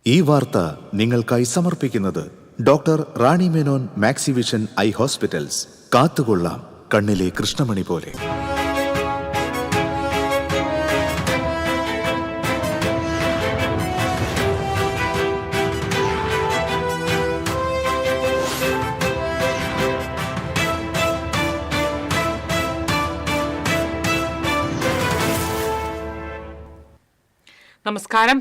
ഈ വാർത്ത നിങ്ങൾക്കായി സമർപ്പിക്കുന്നത് doctor Rani Menon Maxivision I hospitals. കാത്തുകൊള്ളാം കണ്ണിലെ കൃഷ്ണമണി പോലെ. നമസ്കാരം.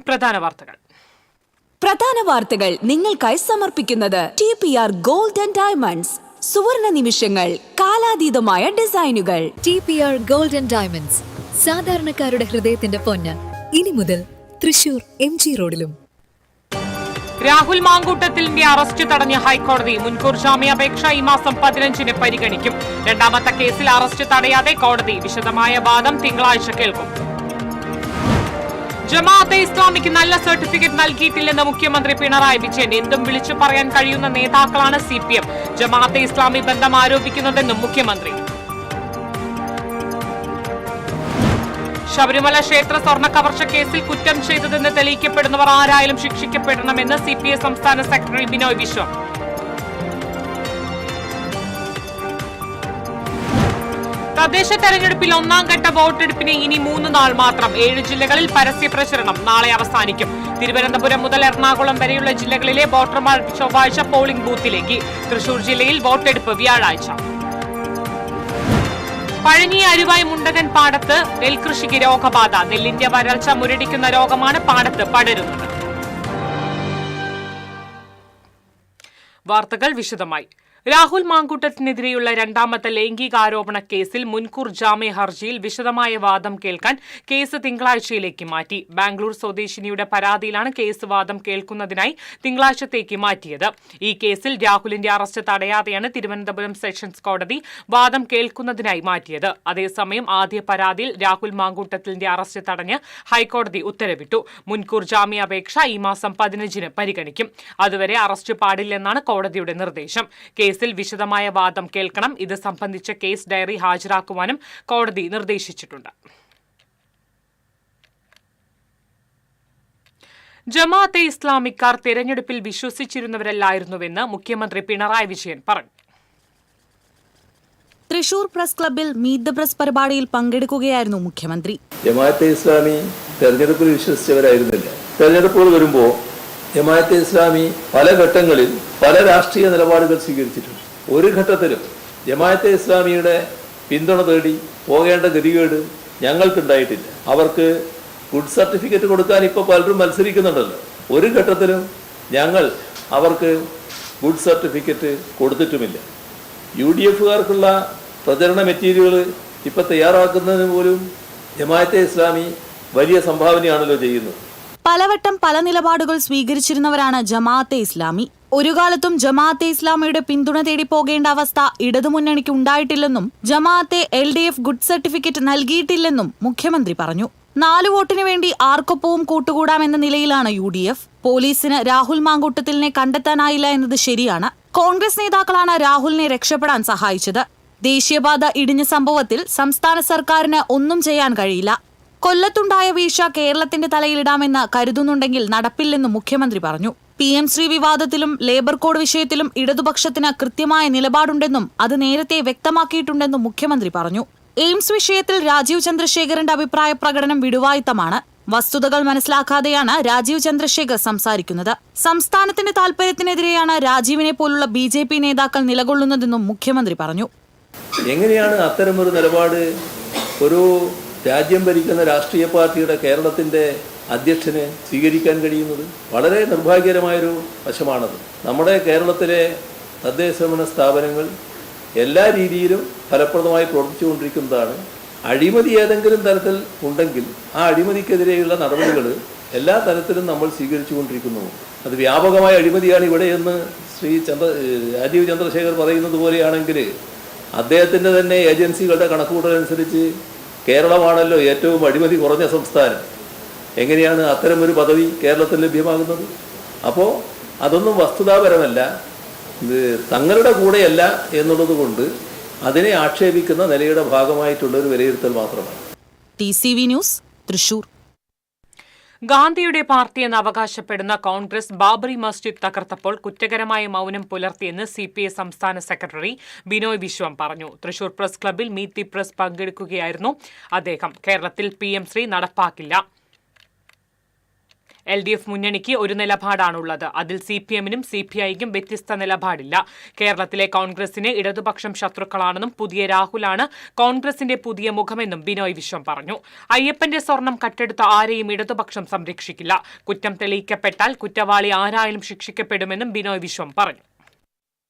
പ്രധാന വാർത്തകൾ നിങ്ങൾക്കായി സമർപ്പിക്കുന്നത് TPR ഗോൾഡ് ആൻഡ് ഡയമണ്ട്സ്. സുവർണ നിമിഷങ്ങൾ, കാലാതീതമായ ഡിസൈനുകൾ. TPR ഗോൾഡ് ആൻഡ് ഡയമണ്ട്സ്, സാധാരണക്കാരുടെ ഹൃദയത്തിന്റെ പൊന്ന്. ഇനി മുതൽ തൃശൂർ MG റോഡിലും. രാഹുൽ മാങ്കൂട്ടത്തിലിന്റെ അറസ്റ്റ് തടഞ്ഞ ഹൈക്കോടതി മുൻകൂർ ജാമ്യാപേക്ഷ ഈ മാസം 15-ന് പരിഗണിക്കും. രണ്ടാമത്തെ കേസിൽ അറസ്റ്റ് തടയാതെ കോടതി. വിശദമായ വാദം തിങ്കളാഴ്ച കേൾക്കും. ജമാഅത്തെ ഇസ്ലാമിക്ക് നല്ല സർട്ടിഫിക്കറ്റ് നൽകിയിട്ടില്ലെന്ന് മുഖ്യമന്ത്രി പിണറായി വിജയൻ. എന്തും വിളിച്ചു പറയാൻ കഴിയുന്ന നേതാക്കളാണ് CPM ജമാഅത്തെ ഇസ്ലാമി ബന്ധം ആരോപിക്കുന്നതെന്നും മുഖ്യമന്ത്രി. ശബരിമല ക്ഷേത്ര സ്വർണ്ണ കവർച്ച കേസിൽ കുറ്റം ചെയ്തതെന്ന് തെളിയിക്കപ്പെടുന്നവർ ആരായാലും ശിക്ഷിക്കപ്പെടണമെന്ന് CPI സംസ്ഥാന സെക്രട്ടറി ബിനോയ് വിശ്വം. തദ്ദേശ തെരഞ്ഞെടുപ്പിൽ ഒന്നാം ഘട്ട വോട്ടെടുപ്പിന് ഇനി 3 നാൾ മാത്രം. 7 ജില്ലകളിൽ പരസ്യ പ്രചരണം നാളെ അവസാനിക്കും. തിരുവനന്തപുരം മുതൽ എറണാകുളം വരെയുള്ള ജില്ലകളിലെ വോട്ടർമാർ ചൊവ്വാഴ്ച പോളിംഗ് ബൂത്തിലേക്ക്. തൃശൂർ ജില്ലയിൽ വോട്ടെടുപ്പ് വ്യാഴാഴ്ച. പഴനി അരുവായി മുണ്ടകൻ പാടത്ത് നെൽകൃഷിക്ക് രോഗബാധ. നെല്ലിന്റെ വരൾച്ച മുരടിക്കുന്ന രോഗമാണ് പാടത്ത് പടരുന്നത്. വാർത്തകൾ വിശദമായി. രാഹുൽ മാങ്കൂട്ടത്തിനെതിരെയുള്ള രണ്ടാമത്തെ ലൈംഗികാരോപണ കേസിൽ മുൻകൂർ ജാമ്യ ഹർജിയിൽ വിശദമായ വാദം കേൾക്കാൻ കേസ് തിങ്കളാഴ്ചയിലേക്ക് മാറ്റി. ബാംഗ്ലൂർ സ്വദേശിനിയുടെ പരാതിയിലാണ് കേസ് വാദം കേൾക്കുന്നതിനായി തിങ്കളാഴ്ചത്തേക്ക് മാറ്റിയത്. ഈ കേസിൽ രാഹുലിന്റെ അറസ്റ്റ് തടയാതെയാണ് തിരുവനന്തപുരം സെഷൻസ് കോടതി വാദം കേൾക്കുന്നതിനായി മാറ്റിയത്. അതേസമയം ആദ്യ പരാതിയിൽ രാഹുൽ മാങ്കൂട്ടത്തിലിന്റെ അറസ്റ്റ് തടഞ്ഞ് ഹൈക്കോടതി ഉത്തരവിട്ടു. മുൻകൂർ ജാമ്യാപേക്ഷ ഈ മാസം 15-ന് പരിഗണിക്കും. അതുവരെ അറസ്റ്റ് പാടില്ലെന്നാണ് കോടതിയുടെ നിർദ്ദേശം. കേസിൽ വിശദമായ വാദം കേൾക്കണം. ഇത് സംബന്ധിച്ച കേസ് ഡയറി ഹാജരാക്കുവാനും കോടതി നിർദ്ദേശിച്ചിട്ടുണ്ട്. ജമാഅത്തെ ഇസ്ലാമിക്കാർ തെരഞ്ഞെടുപ്പിൽ വിശ്വസിച്ചിരുന്നവരല്ലായിരുന്നുവെന്ന് മുഖ്യമന്ത്രി പിണറായി വിജയൻ പറഞ്ഞു. തൃശൂർ പ്രസ് ക്ലബ്ബിൽ മീറ്റ് ദ പ്രസ് പരിപാടിയിൽ പങ്കെടുക്കുകയായിരുന്നു മുഖ്യമന്ത്രി. ജമാഅത്തെ ഇസ്ലാമി തെരഞ്ഞെടുപ്പിൽ വിശ്വസിച്ചവരായിരുന്നില്ല. തെരഞ്ഞെടുപ്പുകൾ വരുമ്പോൾ ജമാഅത്തെ ഇസ്ലാമി പല ഘട്ടങ്ങളിൽ പല രാഷ്ട്രീയ നിലപാടുകൾ സ്വീകരിച്ചിട്ടുണ്ട്. ഒരു ഘട്ടത്തിലും ജമാഅത്തെ ഇസ്ലാമിയുടെ പിന്തുണ തേടി പോകേണ്ട ഗതികേട് ഞങ്ങൾക്കുണ്ടായിട്ടില്ല. അവർക്ക് ഗുഡ് സർട്ടിഫിക്കറ്റ് കൊടുക്കാൻ ഇപ്പോൾ പലരും മത്സരിക്കുന്നുണ്ടല്ലോ. ഒരു ഘട്ടത്തിലും ഞങ്ങൾ അവർക്ക് ഗുഡ് സർട്ടിഫിക്കറ്റ് കൊടുത്തിട്ടുമില്ല. UDFകാർക്കുള്ള പ്രചരണ മെറ്റീരിയലുകൾ ഇപ്പം തയ്യാറാക്കുന്നതിന് പോലും ജമാഅത്തെ ഇസ്ലാമി വലിയ സംഭാവനയാണല്ലോ ചെയ്യുന്നത്. പലവട്ടം പല നിലപാടുകൾ സ്വീകരിച്ചിരുന്നവരാണ് ജമാഅത്തെ ഇസ്ലാമി. ഒരു കാലത്തും ജമാഅത്തെ ഇസ്ലാമിയുടെ പിന്തുണ തേടി പോകേണ്ട അവസ്ഥ ഇടതുമുന്നണിക്ക് ഉണ്ടായിട്ടില്ലെന്നും ജമാഅത്തെ LDF ഗുഡ് സർട്ടിഫിക്കറ്റ് നൽകിയിട്ടില്ലെന്നും മുഖ്യമന്ത്രി പറഞ്ഞു. 4 വോട്ടിന് വേണ്ടി ആർക്കൊപ്പവും കൂട്ടുകൂടാമെന്ന നിലയിലാണ് UDF. പോലീസിന് രാഹുൽ മാങ്കൂട്ടത്തിലിനെ കണ്ടെത്താനായില്ല എന്നത് ശരിയാണ്. കോൺഗ്രസ് നേതാക്കളാണ് രാഹുലിനെ രക്ഷപ്പെടാൻ സഹായിച്ചത്. ദേശീയപാത ഇടിഞ്ഞ സംഭവത്തിൽ സംസ്ഥാന സർക്കാരിന് ഒന്നും ചെയ്യാൻ കഴിയില്ല. കൊല്ലത്തുണ്ടായ വീഴ്ച കേരളത്തിന്റെ തലയിലിടാമെന്ന് കരുതുന്നുണ്ടെങ്കിൽ നടപ്പില്ലെന്നും മുഖ്യമന്ത്രി പറഞ്ഞു. PM ശ്രീ വിവാദത്തിലും ലേബർ കോഡ് വിഷയത്തിലും ഇടതുപക്ഷത്തിന് കൃത്യമായ നിലപാടുണ്ടെന്നും അത് നേരത്തെ വ്യക്തമാക്കിയിട്ടുണ്ടെന്നും മുഖ്യമന്ത്രി പറഞ്ഞു. എയിംസ് വിഷയത്തിൽ രാജീവ് ചന്ദ്രശേഖരന്റെ അഭിപ്രായ പ്രകടനം വിടുവായുത്തമാണ്. വസ്തുതകൾ മനസ്സിലാക്കാതെയാണ് രാജീവ് ചന്ദ്രശേഖർ സംസാരിക്കുന്നത്. സംസ്ഥാനത്തിന്റെ താൽപര്യത്തിനെതിരെയാണ് രാജീവിനെ പോലുള്ള BJP നേതാക്കൾ നിലകൊള്ളുന്നതെന്നും മുഖ്യമന്ത്രി പറഞ്ഞു. എങ്ങനെയാണ് അത്തരമൊരു നിലപാട് ഒരു രാജ്യം ഭരിക്കുന്ന രാഷ്ട്രീയ പാർട്ടിയുടെ കേരളത്തിൻ്റെ അധ്യക്ഷന് സ്വീകരിക്കാൻ കഴിയുന്നത്? വളരെ നിർഭാഗ്യകരമായൊരു വശമാണത്. നമ്മുടെ കേരളത്തിലെ തദ്ദേശഭരണ സ്ഥാപനങ്ങൾ എല്ലാ രീതിയിലും ഫലപ്രദമായി പ്രവർത്തിച്ചുകൊണ്ടിരിക്കുന്നതാണ്. അഴിമതി ഏതെങ്കിലും തരത്തിൽ ഉണ്ടെങ്കിൽ ആ അഴിമതിക്കെതിരെയുള്ള നടപടികൾ എല്ലാ തരത്തിലും നമ്മൾ സ്വീകരിച്ചുകൊണ്ടിരിക്കുന്നു. അത് വ്യാപകമായ അഴിമതിയാണ് ഇവിടെയെന്ന് രാജീവ് ചന്ദ്രശേഖർ പറയുന്നത് പോലെയാണെങ്കിൽ അദ്ദേഹത്തിൻ്റെ തന്നെ ഏജൻസികളുടെ കണക്കുകൂട്ടലനുസരിച്ച് കേരളമാണല്ലോ ഏറ്റവും അഴിമതി കുറഞ്ഞ സംസ്ഥാനം. എങ്ങനെയാണ് അത്തരമൊരു പദവി കേരളത്തിൽ ലഭ്യമാകുന്നത്? അപ്പോൾ അതൊന്നും വസ്തുതാപരമല്ല, ഇത് തങ്ങളുടെ കൂടെയല്ല എന്നുള്ളത് കൊണ്ട് അതിനെ ആക്ഷേപിക്കുന്ന നിലയുടെ ഭാഗമായിട്ടുള്ള ഒരു വിലയിരുത്തൽ മാത്രമാണ്. TCV news, Thrissur. ഗാന്ധിയുടെ പാർട്ടിയെന്ന് അവകാശപ്പെടുന്ന കോൺഗ്രസ് ബാബറി മസ്ജിദ് തകർത്തപ്പോൾ കുറ്റകരമായ മൌനം പുലർത്തിയെന്ന് CPI സംസ്ഥാന സെക്രട്ടറി ബിനോയ് വിശ്വം പറഞ്ഞു. തൃശൂർ പ്രസ് ക്ലബ്ബിൽ മീറ്റ് ദി പ്രസ് പങ്കെടുക്കുകയായിരുന്നു അദ്ദേഹം. കേരളത്തിൽ PM ശ്രീ നടപ്പാക്കില്ല. LDF മുന്നണിക്ക് ഒരു നിലപാടാണുള്ളത്. അതിൽ CPM-നും CPI-ക്കും വ്യത്യസ്ത നിലപാടില്ല. കേരളത്തിലെ കോൺഗ്രസിന് ഇടതുപക്ഷം ശത്രുക്കളാണെന്നും പുതിയ രാഹുലാണ് കോൺഗ്രസിന്റെ പുതിയ മുഖമെന്നും ബിനോയ് വിശ്വം പറഞ്ഞു. അയ്യപ്പന്റെ സ്വർണം കട്ടെടുത്ത ആരെയും ഇടതുപക്ഷം സംരക്ഷിക്കില്ല. കുറ്റം തെളിയിക്കപ്പെട്ടാൽ കുറ്റവാളി ആരായാലും ശിക്ഷിക്കപ്പെടുമെന്നും ബിനോയ് വിശ്വം പറഞ്ഞു.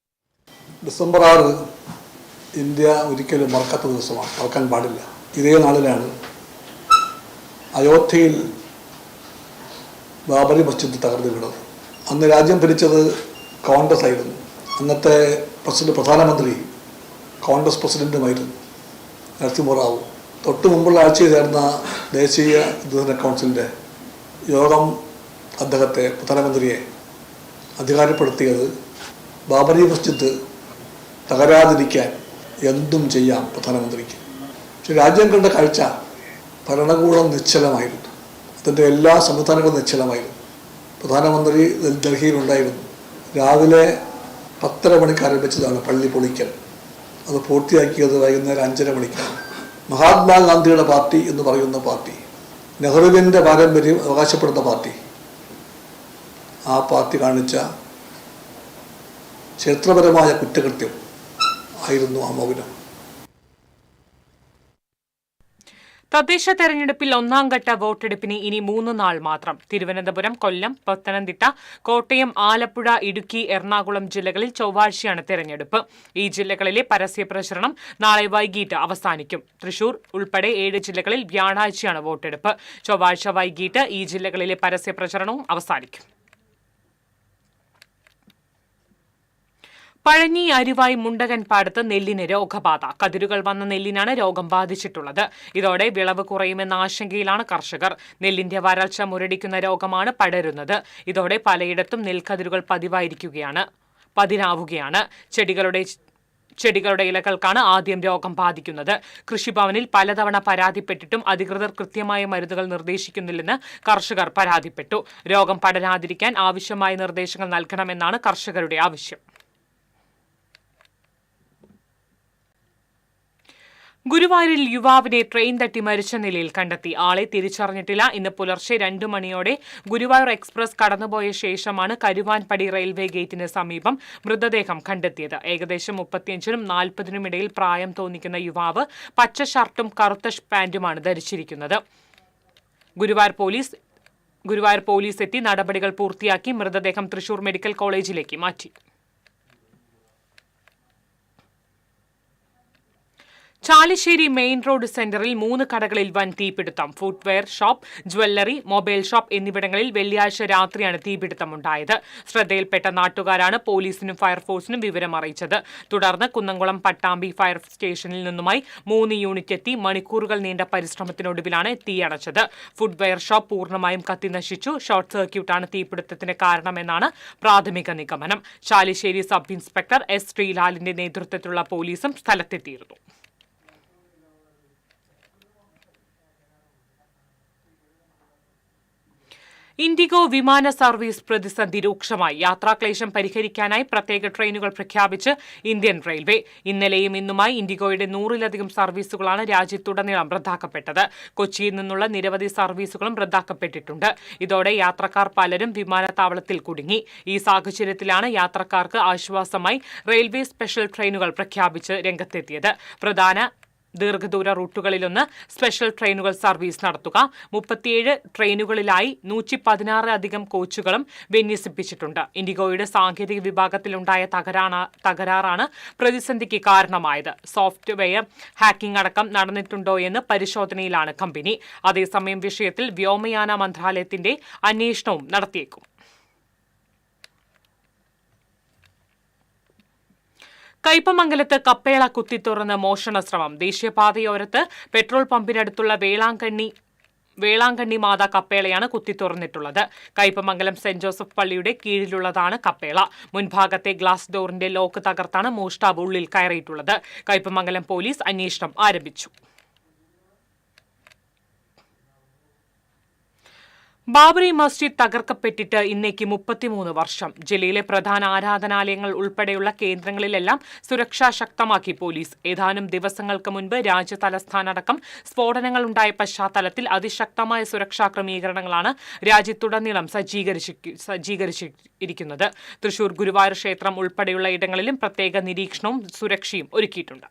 ഡിസംബർ 6 ഇന്ത്യ ഒരിക്കലും മറക്കാത്ത ദിവസമാണ്, മറക്കാൻ പാടില്ല. ഇതേ നാളിലാണ് അയോധ്യയിൽ ബാബറി മസ്ജിദ് തകർന്നു വീണത്. അന്ന് രാജ്യം ഭരിച്ചത് കോൺഗ്രസ് ആയിരുന്നു. അന്നത്തെ പ്രധാനമന്ത്രി കോൺഗ്രസ് പ്രസിഡന്റുമായിരുന്നു നരസിംഹറാവു. തൊട്ടു മുമ്പുള്ള ആഴ്ചയിൽ ചേർന്ന ദേശീയ വികസന കൗൺസിലിൻ്റെ യോഗം അദ്ദേഹത്തെ പ്രധാനമന്ത്രിയെ അധികാരപ്പെടുത്തിയത് ബാബറി മസ്ജിദ് തകരാതിരിക്കാൻ എന്തും ചെയ്യാം പ്രധാനമന്ത്രിക്ക്. പക്ഷെ രാജ്യം കണ്ട കാഴ്ച ഭരണകൂടം നിശ്ചലമായിരുന്നു. അതിൻ്റെ എല്ലാ സംവിധാനങ്ങളും നിശ്ചലമായിരുന്നു. പ്രധാനമന്ത്രി ഡൽഹിയിലുണ്ടായിരുന്നു. രാവിലെ 10:30 മണിക്ക് ആരംഭിച്ചതാണ് പള്ളി പൊളിക്കൽ. അത് പൂർത്തിയാക്കിയത് വൈകുന്നേരം 5:30 മണിക്കാണ്. മഹാത്മാഗാന്ധിയുടെ പാർട്ടി എന്ന് പറയുന്ന പാർട്ടി, നെഹ്റുവിൻ്റെ പാരമ്പര്യം അവകാശപ്പെടുന്ന പാർട്ടി, ആ പാർട്ടി കാണിച്ച ചരിത്രപരമായ കുറ്റകൃത്യം ആയിരുന്നു ആ മൗനം. തദ്ദേശ തെരഞ്ഞെടുപ്പിൽ 1ാംഘട്ട വോട്ടെടുപ്പിന് ഇനി 3 നാൾ മാത്രം. തിരുവനന്തപുരം, കൊല്ലം, പത്തനംതിട്ട, കോട്ടയം, ആലപ്പുഴ, ഇടുക്കി, എറണാകുളം ജില്ലകളിൽ ചൊവ്വാഴ്ചയാണ് തെരഞ്ഞെടുപ്പ്. ഈ ജില്ലകളിലെ പരസ്യപ്രചരണം നാളെ വൈകിട്ട് അവസാനിക്കും. തൃശൂർ ഉൾപ്പെടെ 7 ജില്ലകളിൽ വ്യാഴാഴ്ചയാണ് വോട്ടെടുപ്പ്. ചൊവ്വാഴ്ച വൈകിട്ട് ഈ ജില്ലകളിലെ പരസ്യപ്രചരണവും അവസാനിക്കും. പഴഞ്ഞി, അരുവായി, മുണ്ടകൻ പാടത്ത് നെല്ലിന് രോഗബാധ. കതിരുകൾ വന്ന നെല്ലിനാണ് രോഗം ബാധിച്ചിട്ടുള്ളത്. ഇതോടെ വിളവ് കുറയുമെന്ന ആശങ്കയിലാണ് കർഷകർ. നെല്ലിന്റെ വരൾച്ച മുരടിക്കുന്ന രോഗമാണ് പടരുന്നത്. ഇതോടെ പലയിടത്തും നെൽക്കതിരുകൾ പതിനാവുകയാണ്. ചെടികളുടെ ഇലകൾക്കാണ് ആദ്യം രോഗം ബാധിക്കുന്നത്. കൃഷിഭവനിൽ പലതവണ പരാതിപ്പെട്ടിട്ടും അധികൃതർ കൃത്യമായ മരുന്നുകൾ നിർദ്ദേശിക്കുന്നില്ലെന്ന് കർഷകർ പരാതിപ്പെട്ടു. രോഗം പടരാതിരിക്കാൻ ആവശ്യമായ നിർദ്ദേശങ്ങൾ നൽകണമെന്നാണ് കർഷകരുടെ ആവശ്യം. ഗുരുവായൂരിൽ യുവാവിനെ ട്രെയിൻ തട്ടി മരിച്ച നിലയിൽ കണ്ടെത്തി. ആളെ തിരിച്ചറിഞ്ഞിട്ടില്ല. ഇന്ന് പുലർച്ചെ 2 മണിയോടെ ഗുരുവായൂർ എക്സ്പ്രസ് കടന്നുപോയ ശേഷമാണ് കരുവാൻപടി റെയിൽവേ ഗേറ്റിന് സമീപം മൃതദേഹം കണ്ടെത്തിയത്. ഏകദേശം 35-നും 40-നും ഇടയിൽ പ്രായം തോന്നിക്കുന്ന യുവാവ് പച്ച ഷർട്ടും കറുത്ത പാന്റുമാണ് ധരിച്ചിരിക്കുന്നത്. ഗുരുവായൂർ പോലീസ് എത്തി നടപടികൾ പൂർത്തിയാക്കി മൃതദേഹം തൃശൂർ മെഡിക്കൽ കോളേജിലേക്ക് മാറ്റി. ചാലിശ്ശേരി മെയിൻ റോഡ് സെന്ററിൽ 3 കടകളിൽ വൻ തീപിടുത്തം. Footwear shop, jewellery, mobile shop എന്നിവിടങ്ങളിൽ വെള്ളിയാഴ്ച രാത്രിയാണ് തീപിടുത്തമുണ്ടായത്. ശ്രദ്ധയിൽപ്പെട്ട നാട്ടുകാരാണ് പോലീസിനും ഫയർഫോഴ്സിനും വിവരം അറിയിച്ചത്. തുടർന്ന് കുന്നംകുളം പട്ടാമ്പി ഫയർ സ്റ്റേഷനിൽ നിന്നുമായി 3 യൂണിറ്റ് എത്തി മണിക്കൂറുകൾ നീണ്ട പരിശ്രമത്തിനൊടുവിലാണ് തീയണച്ചത്. ഫുട്വെയർ ഷോപ്പ് പൂർണ്ണമായും കത്തിനശിച്ചു. ഷോർട്ട് സർക്യൂട്ടാണ് തീപിടുത്തത്തിന് കാരണമെന്നാണ് പ്രാഥമിക നിഗമനം. Chalissery sub inspector S. ശ്രീലാലിന്റെ നേതൃത്വത്തിലുള്ള പോലീസും സ്ഥലത്തെത്തിയിരുന്നു. ഇൻഡിഗോ വിമാന സർവീസ് പ്രതിസന്ധി രൂക്ഷമായി. യാത്രാക്ലേശം പരിഹരിക്കാനായി പ്രത്യേക ട്രെയിനുകൾ പ്രഖ്യാപിച്ച് ഇന്ത്യൻ റെയിൽവേ. ഇന്നലെയും ഇന്നുമായി ഇൻഡിഗോയുടെ 100-ലധികം സർവീസുകളാണ് രാജ്യത്തുടനീളം റദ്ദാക്കപ്പെട്ടത്. കൊച്ചിയിൽ നിന്നുള്ള നിരവധി സർവീസുകളും റദ്ദാക്കപ്പെട്ടിട്ടുണ്ട്. ഇതോടെ യാത്രക്കാർ പലരും വിമാനത്താവളത്തിൽ കുടുങ്ങി. ഈ സാഹചര്യത്തിലാണ് യാത്രക്കാർക്ക് ആശ്വാസമായി റെയിൽവേ സ്പെഷ്യൽ ട്രെയിനുകൾ പ്രഖ്യാപിച്ച് രംഗത്തെത്തിയത്. പ്രധാന ദീർഘദൂര റൂട്ടുകളിലൊന്ന് സ്പെഷ്യൽ ട്രെയിനുകൾ സർവീസ് നടത്തുക. 37 ട്രെയിനുകളിലായി 116 കോച്ചുകളും വിന്യസിപ്പിച്ചിട്ടുണ്ട്. ഇൻഡിഗോയുടെ സാങ്കേതിക വിഭാഗത്തിലുണ്ടായ തകരാറാണ് പ്രതിസന്ധിക്ക് കാരണമായത്. സോഫ്റ്റ്വെയർ ഹാക്കിംഗ് അടക്കം നടന്നിട്ടുണ്ടോയെന്ന് പരിശോധനയിലാണ് കമ്പനി. അതേസമയം വിഷയത്തിൽ വ്യോമയാന മന്ത്രാലയത്തിന്റെ അന്വേഷണവും നടത്തിയേക്കും. കയ്പമംഗലത്ത് കപ്പേള കുത്തിത്തുറന്ന് മോഷണ ശ്രമം. ദേശീയപാതയോരത്ത് പെട്രോൾ പമ്പിനടുത്തുള്ള വേളാങ്കണ്ണി മാതാ കപ്പേളയാണ് കുത്തിത്തുറന്നിട്ടുള്ളത്. കയ്പമംഗലം സെന്റ് ജോസഫ് പള്ളിയുടെ കീഴിലുള്ളതാണ് കപ്പേള. മുൻഭാഗത്തെ ഗ്ലാസ് ഡോറിന്റെ ലോക്ക് തകർത്താണ് മോഷ്ടാവ് ഉള്ളിൽ കയറിയിട്ടുള്ളത്. കയ്പമംഗലം പോലീസ് അന്വേഷണം ആരംഭിച്ചു. ബാബറി മസ്ജിദ് തകർക്കപ്പെട്ടിട്ട് ഇന്നേക്ക് 33 വർഷം. ജില്ലയിലെ പ്രധാന ആരാധനാലയങ്ങൾ ഉൾപ്പെടെയുള്ള കേന്ദ്രങ്ങളിലെല്ലാം സുരക്ഷ ശക്തമാക്കി പോലീസ്. ഏതാനും ദിവസങ്ങൾക്ക് മുൻപ് രാജ്യതലസ്ഥാനടക്കം സ്ഫോടനങ്ങൾ ഉണ്ടായ പശ്ചാത്തലത്തിൽ അതിശക്തമായ സുരക്ഷാ ക്രമീകരണങ്ങളാണ് രാജ്യത്തുടനീളം സജ്ജീകരിച്ചിരിക്കുന്നത്. തൃശൂർ ഗുരുവായൂർ ക്ഷേത്രം ഉൾപ്പെടെയുള്ള ഇടങ്ങളിലും പ്രത്യേക നിരീക്ഷണവും സുരക്ഷയും ഒരുക്കിയിട്ടുണ്ട്.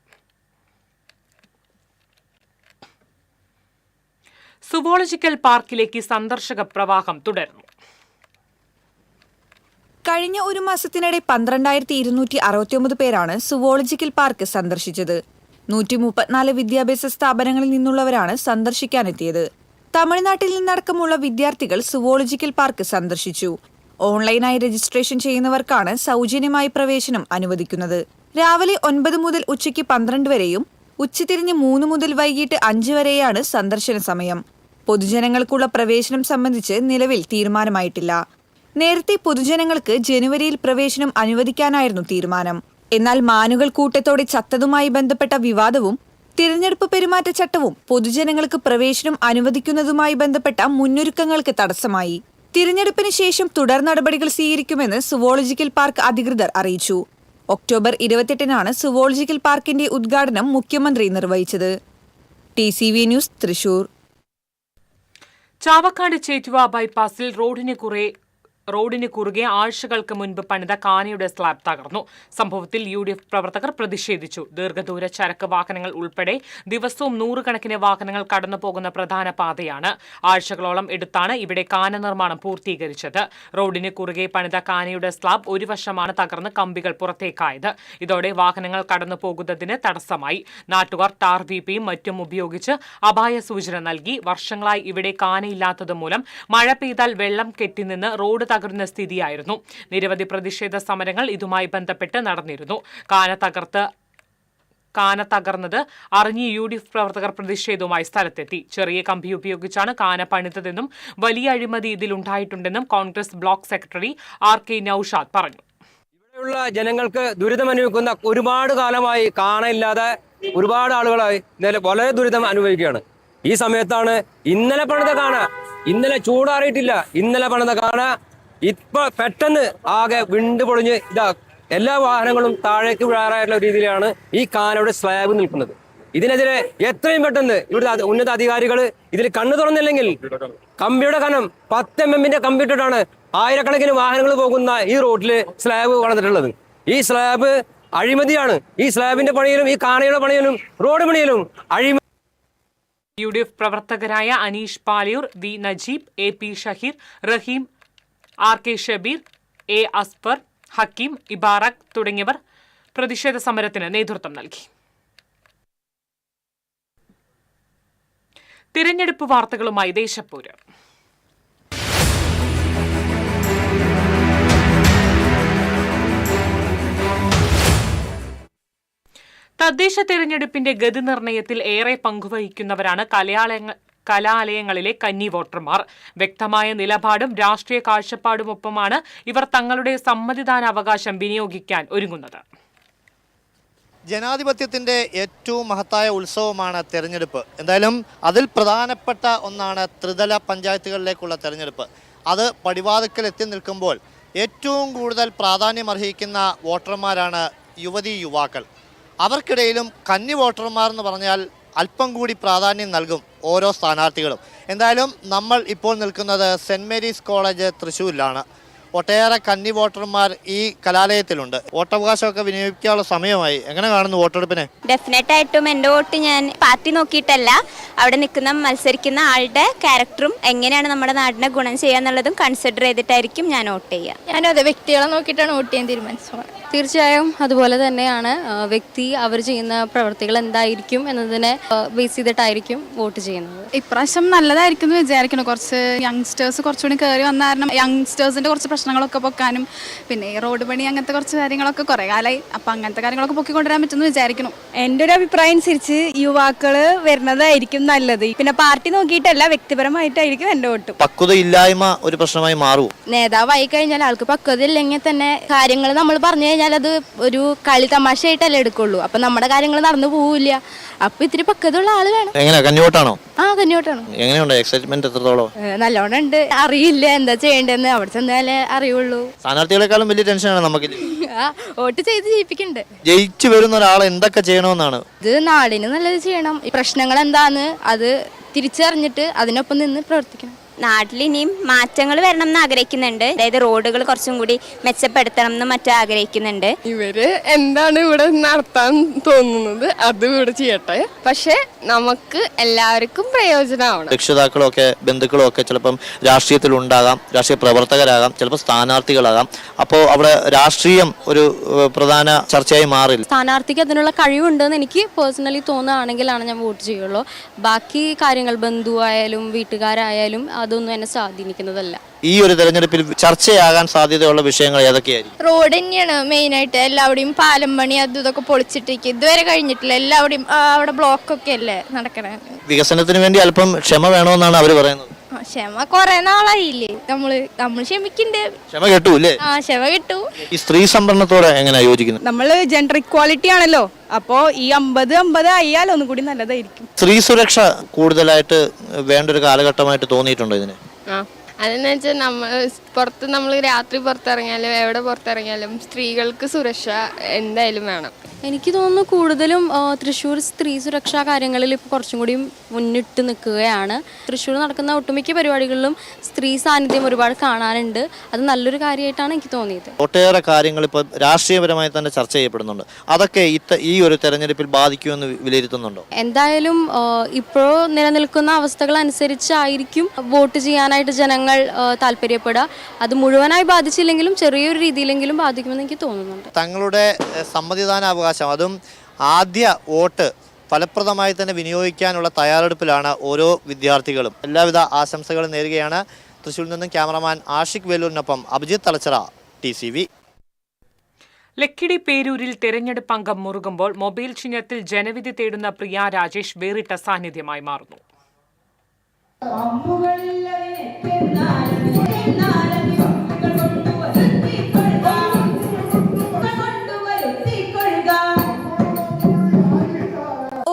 സുവോളജിക്കൽ പാർക്കിലേക്ക് സന്ദർശക പ്രവാഹം തുടരുന്നു. കഴിഞ്ഞ ഒരു മാസത്തിനിടെ 12,269 പേരാണ് സുവോളജിക്കൽ പാർക്ക് സന്ദർശിച്ചത്. 134 വിദ്യാഭ്യാസ സ്ഥാപനങ്ങളിൽ നിന്നുള്ളവരാണ് സന്ദർശിക്കാനെത്തിയത്. തമിഴ്നാട്ടിൽ നിന്നടക്കമുള്ള വിദ്യാർത്ഥികൾ സുവോളജിക്കൽ പാർക്ക് സന്ദർശിച്ചു. ഓൺലൈനായി രജിസ്ട്രേഷൻ ചെയ്യുന്നവർക്കാണ് സൗജന്യമായി പ്രവേശനം അനുവദിക്കുന്നത്. രാവിലെ 9 മുതൽ ഉച്ചയ്ക്ക് 12 വരെയും ഉച്ചതിരിഞ്ഞ് 3 മുതൽ വൈകിട്ട് 5 വരെയാണ് സന്ദർശന സമയം. പൊതുജനങ്ങൾക്കുള്ള പ്രവേശനം സംബന്ധിച്ച് നിലവിൽ തീരുമാനമായിട്ടില്ല. നേരത്തെ പൊതുജനങ്ങൾക്ക് ജനുവരിയിൽ പ്രവേശനം അനുവദിക്കാനായിരുന്നു തീരുമാനം. എന്നാൽ മാനുകൾ കൂട്ടത്തോടെ ചത്തതുമായി ബന്ധപ്പെട്ട വിവാദവും തിരഞ്ഞെടുപ്പ് പെരുമാറ്റച്ചട്ടവും പൊതുജനങ്ങൾക്ക് പ്രവേശനം അനുവദിക്കുന്നതുമായി ബന്ധപ്പെട്ട മുന്നൊരുക്കങ്ങൾക്ക് തടസ്സമായി. തിരഞ്ഞെടുപ്പിന് ശേഷം തുടർ നടപടികൾ സ്വീകരിക്കുമെന്ന് സുവോളജിക്കൽ പാർക്ക് അധികൃതർ അറിയിച്ചു. ഒക്ടോബർ 28-നാണ് സുവോളജിക്കൽ പാർക്കിന്റെ ഉദ്ഘാടനം മുഖ്യമന്ത്രി നിർവഹിച്ചത്. TCV news, Thrissur. ചാവക്കാട് ചേറ്റുവ ബൈപ്പാസിൽ റോഡിന് കുറുകെ ആഴ്ചകൾക്ക് മുൻപ് പണിത കാനയുടെ സ്ലാബ് തകർന്നു. സംഭവത്തിൽ UDF പ്രവർത്തകർ പ്രതിഷേധിച്ചു. ദീർഘദൂര ചരക്ക് വാഹനങ്ങൾ ഉൾപ്പെടെ ദിവസവും 100 കണക്കിന് വാഹനങ്ങൾ കടന്നുപോകുന്ന പ്രധാന പാതയാണ്. ആഴ്ചകളോളം എടുത്താണ് ഇവിടെ കാന നിർമ്മാണം പൂർത്തീകരിച്ചത്. റോഡിന് കുറുകെ പണിത കാനയുടെ സ്ലാബ് ഒരു വശമാണ് തകർന്ന് കമ്പികൾ പുറത്തേക്കായത്. ഇതോടെ വാഹനങ്ങൾ കടന്നുപോകുന്നതിന് തടസ്സമായി. നാട്ടുകാർ ടാർ വീപ്പിയും മറ്റും ഉപയോഗിച്ച് അപായ സൂചന നൽകി. വർഷങ്ങളായി ഇവിടെ കാനയില്ലാത്തതുമൂലം മഴ പെയ്താൽ വെള്ളം കെട്ടിനിന്ന് റോഡ് തകരുന്ന സ്ഥിതിയായിരുന്നു. നിരവധി പ്രതിഷേധ സമരങ്ങൾ ഇതുമായി ബന്ധപ്പെട്ട് നടന്നിരുന്നു. കാന തകർന്നത് അറിഞ്ഞ് UDF പ്രവർത്തകർ പ്രതിഷേധവുമായി സ്ഥലത്തെത്തി. ചെറിയ കമ്പി ഉപയോഗിച്ചാണ് കാന പണിതതെന്നും വലിയ അഴിമതി ഇതിലുണ്ടായിട്ടുണ്ടെന്നും Congress block secretary RK Noushad പറഞ്ഞു. ഇവിടെയുള്ള ജനങ്ങൾക്ക് ദുരിതമനുഭവിക്കുന്ന ഒരുപാട് കാലമായി കാനയില്ലാതെ ഒരുപാട് ആളുകളായി വളരെ ദുരിതം അനുഭവിക്കുകയാണ്. ഈ സമയത്താണ് ഇന്നലെ പണിത കാന, ഇന്നലെ ചൂടാറിയിട്ടില്ല, ഇന്നലെ പണിത കാന ഇപ്പൊ പെട്ടെന്ന് ആകെ വിണ്ടു പൊളിഞ്ഞ് എല്ലാ വാഹനങ്ങളും താഴേക്ക് വീഴാറായിട്ടുള്ള രീതിയിലാണ് ഈ കാനയുടെ സ്ലാബ് നിൽക്കുന്നത്. ഇതിനെതിരെ എത്രയും പെട്ടെന്ന് ഇവിടുത്തെ ഉന്നത അധികാരികൾ ഇതിൽ കണ്ണു തുറന്നില്ലെങ്കിൽ കമ്പിയുടെ കനം 10 mm കമ്പി ഇട്ടിട്ടാണ് ആയിരക്കണക്കിന് വാഹനങ്ങൾ പോകുന്ന ഈ റോഡിൽ സ്ലാബ് വളർന്നിട്ടുള്ളത്. ഈ സ്ലാബ് അഴിമതിയാണ്. ഈ സ്ലാബിന്റെ പണിയിലും ഈ കാനയുടെ പണിയിലും റോഡ് പണിയിലും അഴിമതി. UDF പ്രവർത്തകരായ Aneesh Paliyur, V Najeeb, AP Shaheer, Rahim, RK Shabeer, A അസ്ഫർ, Hakeem, ഇബാറക് തുടങ്ങിയവർ പ്രതിഷേധ സമരത്തിന് നേതൃത്വം നൽകി. തിരഞ്ഞെടുപ്പ് വാർത്തകളുമായി ദേശപ്പൂര്. തദ്ദേശ തെരഞ്ഞെടുപ്പിന്റെ ഗതി നിർണയത്തിൽ ഏറെ പങ്കുവഹിക്കുന്നവരാണ് കലാലയങ്ങളിലെ കന്നി വോട്ടർമാർ. വ്യക്തമായ നിലപാടും രാഷ്ട്രീയ കാഴ്ചപ്പാടുമൊപ്പമാണ് ഇവർ തങ്ങളുടെ സമ്മതിദാനാവകാശം വിനിയോഗിക്കാൻ ഒരുങ്ങുന്നത്. ജനാധിപത്യത്തിൻ്റെ ഏറ്റവും മഹത്തായ ഉത്സവമാണ് തെരഞ്ഞെടുപ്പ്. എന്തായാലും അതിൽ പ്രധാനപ്പെട്ട ഒന്നാണ് ത്രിതല പഞ്ചായത്തുകളിലേക്കുള്ള തെരഞ്ഞെടുപ്പ്. അത് പടിവാതിക്കൽ എത്തി നിൽക്കുമ്പോൾ ഏറ്റവും കൂടുതൽ പ്രാധാന്യമർഹിക്കുന്ന വോട്ടർമാരാണ് യുവതീ-യുവാക്കൾ. അവർക്കിടയിലും കന്നി വോട്ടർമാർ എന്ന് പറഞ്ഞാൽ അല്പം കൂടി പ്രാധാന്യം നൽകും ഓരോ സ്ഥാനാർത്ഥികളും. എന്തായാലും നമ്മൾ ഇപ്പോൾ നിൽക്കുന്നത് സെൻറ് മേരീസ് കോളേജ് തൃശ്ശൂരിലാണ്. ഒട്ടേറെ കന്നി വോട്ടർമാർ ഈ കലാലയത്തിലുണ്ട്. വോട്ടവകാശമൊക്കെ വിനിയോഗിക്കാനുള്ള സമയമായി. എങ്ങനെ കാണുന്നു വോട്ടെടുപ്പിനെ? ഡെഫിനറ്റ് ആയിട്ടും എൻ്റെ വോട്ട് ഞാൻ പാർട്ടി നോക്കിയിട്ടല്ല, അവിടെ നിൽക്കുന്ന മത്സരിക്കുന്ന ആളുടെ ക്യാരക്ടറും എങ്ങനെയാണ് നമ്മുടെ നാടിനെ ഗുണം ചെയ്യാന്നുള്ളതും കൺസിഡർ ചെയ്തിട്ടായിരിക്കും ഞാൻ വോട്ട് ചെയ്യുക. ഞാനത് വ്യക്തികളെ നോക്കിയിട്ടാണ് വോട്ട് ചെയ്യാൻ തീരുമാനിച്ചത്. തീർച്ചയായും അതുപോലെ തന്നെയാണ്. വ്യക്തി അവർ ചെയ്യുന്ന പ്രവൃത്തികൾ എന്തായിരിക്കും എന്നതിനെ ബേസ് ചെയ്തിട്ടായിരിക്കും വോട്ട് ചെയ്യുന്നത്. ഇപ്രാവശ്യം നല്ലതായിരിക്കും എന്ന് വിചാരിക്കണം. കുറച്ച് യങ്സ്റ്റേഴ്സ് കുറച്ചുകൂടി കയറി വന്ന കാരണം യങ്സ്റ്റേഴ്സിൻ്റെ കുറച്ച് പ്രശ്നങ്ങളൊക്കെ പൊക്കാനും പിന്നെ റോഡ് പണി അങ്ങനത്തെ കുറച്ച് കാര്യങ്ങളൊക്കെ കുറേ കാലമായി. അപ്പം അങ്ങനത്തെ കാര്യങ്ങളൊക്കെ പൊക്കിക്കൊണ്ടുവരാൻ പറ്റുമെന്ന് വിചാരിക്കണം. എൻ്റെ ഒരു അഭിപ്രായം അനുസരിച്ച് യുവാക്കൾ വരുന്നതായിരിക്കും നല്ലത്. പിന്നെ പാർട്ടി നോക്കിയിട്ടല്ല, വ്യക്തിപരമായിട്ടായിരിക്കും എൻ്റെ വോട്ട്. പക്വതയില്ലായ്മ ഒരു പ്രശ്നമായി മാറും. നേതാവായി കഴിഞ്ഞാൽ ആൾക്ക് പക്വത ഇല്ലെങ്കിൽ തന്നെ കാര്യങ്ങൾ നമ്മൾ പറഞ്ഞു കഴിഞ്ഞാൽ കഴിഞ്ഞാൽ അത് ഒരു കളി തമാശയായിട്ടല്ലേ എടുക്കുള്ളൂ. അപ്പം നമ്മുടെ കാര്യങ്ങൾ നടന്നു പോവില്ല. അപ്പം ഇത്തിരി പക്വതയുള്ള ആള് വേണം. എങ്ങനെയാ, കഞ്ഞിവോട്ടാണോ? ആ, കഞ്ഞോട്ടാണ്. എങ്ങനെയുണ്ട് എക്സൈറ്റ്മെന്റ് എത്രത്തോളം? നല്ലോണം ഉണ്ട്. അറിയില്ല എന്താ ചെയ്യേണ്ടതെന്ന്, അവിടെ ചെന്നാലേ അറിയുള്ളൂ. സ്ഥാനാർത്ഥികളെക്കാളും വലിയ ടെൻഷനാണ് നമുക്ക്. ആ, വോട്ട് ചെയ്ത് ജയിപ്പിക്കണ്ടേ. ജയിച്ചു വരുന്ന ഒരാൾ എന്തൊക്കെ ചെയ്യണമെന്നാണ്? ഇത് നാടിന് നല്ലത് ചെയ്യണം. പ്രശ്നങ്ങൾ എന്താന്ന് അത് തിരിച്ചറിഞ്ഞിട്ട് അതിനൊപ്പം നിന്ന് പ്രവർത്തിക്കണം. നാട്ടിൽ ഇനിയും മാറ്റങ്ങൾ വരണം എന്ന് ആഗ്രഹിക്കുന്നുണ്ട്. അതായത് റോഡുകൾ കുറച്ചും കൂടി മെച്ചപ്പെടുത്തണം എന്ന് മറ്റും ആഗ്രഹിക്കുന്നുണ്ട്. ഇവര് എന്താണ് ഇവിടെ നടത്താൻ തോന്നുന്നത് അത് ഇവിടെ ചെയ്യട്ടെ. പക്ഷെ നമുക്ക് എല്ലാവർക്കും പ്രയോജനമാവണം. രക്ഷിതാക്കളും ഒക്കെ ബന്ധുക്കളും ഒക്കെ ചിലപ്പം രാഷ്ട്രീയത്തിലുണ്ടാകാം, രാഷ്ട്രീയ പ്രവർത്തകരാകാം, ചിലപ്പോൾ സ്ഥാനാർത്ഥികളാകാം. അപ്പോൾ അവിടെ രാഷ്ട്രീയം ഒരു പ്രധാന ചർച്ചയായി മാറില്ല. സ്ഥാനാർത്ഥിക്ക് അതിനുള്ള കഴിവുണ്ടെന്ന് എനിക്ക് പേഴ്സണലി തോന്നുകയാണെങ്കിലാണ് ഞാൻ വോട്ട് ചെയ്യുള്ളൂ. ബാക്കി കാര്യങ്ങൾ ബന്ധുവായാലും വീട്ടുകാരായാലും അതൊന്നും എന്നെ സ്വാധീനിക്കുന്നതല്ല. ഈ ഒരു തെരഞ്ഞെടുപ്പിൽ ചർച്ചയാകാൻ സാധ്യതയുള്ള വിഷയങ്ങൾ ഏതൊക്കെയായിരിക്കും? റോഡ് തന്നെയാണ് മെയിനായിട്ട്. എല്ലാവിടെയും പാലം പണി അതും ഇതൊക്കെ പൊളിച്ചിട്ടേക്ക് ഇതുവരെ കഴിഞ്ഞിട്ടില്ല. എല്ലാവിടെയും അവിടെ ബ്ലോക്കൊക്കെ അല്ലേ നടക്കണേ. വികസനത്തിന് വേണ്ടി അല്പം ക്ഷമ വേണമെന്നാണ് അവർ പറയുന്നത്. ക്ഷമ കൊറേ നാളായില്ലേ, നമ്മൾ ക്ഷമിക്കണ്ടേ. ക്ഷമ കിട്ടൂല്ലേ? ആ, ക്ഷമ കിട്ടൂ. ഈ സ്ത്രീ സംവരണത്തോടെ എങ്ങനെയാ യോജിക്കുന്നത്? നമ്മള് ജെൻഡർ ഇക്വാലിറ്റി ആണല്ലോ, അപ്പോ ഈ 50-50 ആയാൽ ഒന്നും കൂടി നല്ലതായിരിക്കും. സ്ത്രീ സുരക്ഷ കൂടുതലായിട്ട് വേണ്ട ഒരു കാലഘട്ടമായിട്ട് തോന്നിയിട്ടുണ്ടോ ഇതിന്? അതെന്ന് വെച്ചാൽ നമ്മൾ രാത്രി പുറത്തിറങ്ങിയാലും എവിടെ പുറത്തിറങ്ങിയാലും സ്ത്രീകൾക്ക് സുരക്ഷ എന്തായാലും വേണം. എനിക്ക് തോന്നുന്നു കൂടുതലും തൃശ്ശൂർ സ്ത്രീ സുരക്ഷാ കാര്യങ്ങളിൽ ഇപ്പോൾ കുറച്ചും കൂടി മുന്നിട്ട് നിൽക്കുകയാണ്. തൃശ്ശൂർ നടക്കുന്ന ഒട്ടുമിക്ക പരിപാടികളിലും സ്ത്രീ സാന്നിധ്യം ഒരുപാട് കാണാനുണ്ട്. അത് നല്ലൊരു കാര്യമായിട്ടാണ് എനിക്ക് തോന്നിയത്. ഒട്ടേറെ കാര്യങ്ങൾ ഇപ്പോൾ രാഷ്ട്രീയപരമായി തന്നെ ചർച്ച ചെയ്യപ്പെടുന്നുണ്ട്. അതൊക്കെ ഈ ഒരു തെരഞ്ഞെടുപ്പിൽ ബാധിക്കുമെന്ന് വിലയിരുത്തുന്നുണ്ടോ? എന്തായാലും ഇപ്പോൾ നിലനിൽക്കുന്ന അവസ്ഥകൾ അനുസരിച്ചായിരിക്കും വോട്ട് ചെയ്യാനായിട്ട് ജനങ്ങൾ താല്പര്യപ്പെടുക. അത് മുഴുവനായി ബാധിച്ചില്ലെങ്കിലും ചെറിയൊരു രീതിയിലെങ്കിലും ബാധിക്കുമെന്ന് എനിക്ക് തോന്നുന്നുണ്ട്. തങ്ങളുടെ സമ്മതിദാനാവകാശം, അതും ആദ്യ വോട്ട് ഫലപ്രദമായി തന്നെ വിനിയോഗിക്കാനുള്ള തയ്യാറെടുപ്പിലാണ് ഓരോ വിദ്യാർത്ഥികളും. എല്ലാവിധ ആശംസകളും നേരുകയാണ്. തൃശ്ശൂരിൽ നിന്നും ക്യാമറമാൻ ആഷിഖ് വേലൂരിനൊപ്പം അഭിജിത്ത് തലച്ചിറ, TCV. ലക്കിടി പേരൂരിൽ തെരഞ്ഞെടുപ്പ് അംഗം മുറുകുമ്പോൾ മൊബൈൽ ചിഹ്നത്തിൽ ജനവിധി തേടുന്ന പ്രിയ രാജേഷ് വേറിട്ട സാന്നിധ്യമായി മാറുന്നു.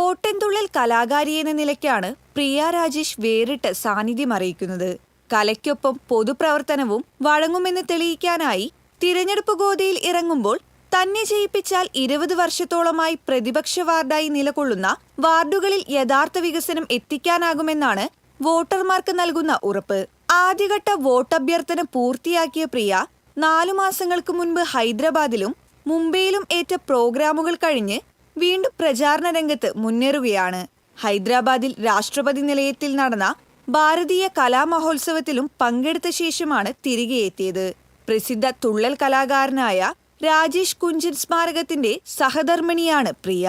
ഓട്ടൻതുള്ളൽ കലാകാരി എന്ന നിലയ്ക്കാണ് പ്രിയ രാജേഷ് വേറിട്ട് സാന്നിധ്യം അറിയിക്കുന്നത്. കലയ്ക്കൊപ്പം പൊതുപ്രവർത്തനവും വഴങ്ങുമെന്ന് തെളിയിക്കാനായി തിരഞ്ഞെടുപ്പ് ഗോതയിൽ ഇറങ്ങുമ്പോൾ തന്നെ ജയിപ്പിച്ചാൽ 20 വർഷത്തോളമായി പ്രതിപക്ഷ വാർഡായി നിലകൊള്ളുന്ന വാർഡുകളിൽ യഥാർത്ഥ വികസനം എത്തിക്കാനാകുമെന്നാണ് വോട്ടർമാർക്ക് നൽകുന്ന ഉറപ്പ്. ആദ്യഘട്ട വോട്ടഭ്യർത്ഥന പൂർത്തിയാക്കിയ പ്രിയ 4 മാസങ്ങൾക്ക് മുൻപ് ഹൈദരാബാദിലും മുംബൈയിലും ഏറ്റ പ്രോഗ്രാമുകൾ കഴിഞ്ഞ് വീണ്ടും പ്രചാരണ രംഗത്ത് മുന്നേറുകയാണ്. ഹൈദരാബാദിൽ രാഷ്ട്രപതി നിലയത്തിൽ നടന്ന ഭാരതീയ കലാമഹോത്സവത്തിലും പങ്കെടുത്ത ശേഷമാണ് തിരികെ എത്തിയത്. പ്രസിദ്ധ തുള്ളൽ കലാകാരനായ രാജേഷ് കുഞ്ചൻ സ്മാരകത്തിന്റെ സഹധർമ്മിണിയാണ് പ്രിയ.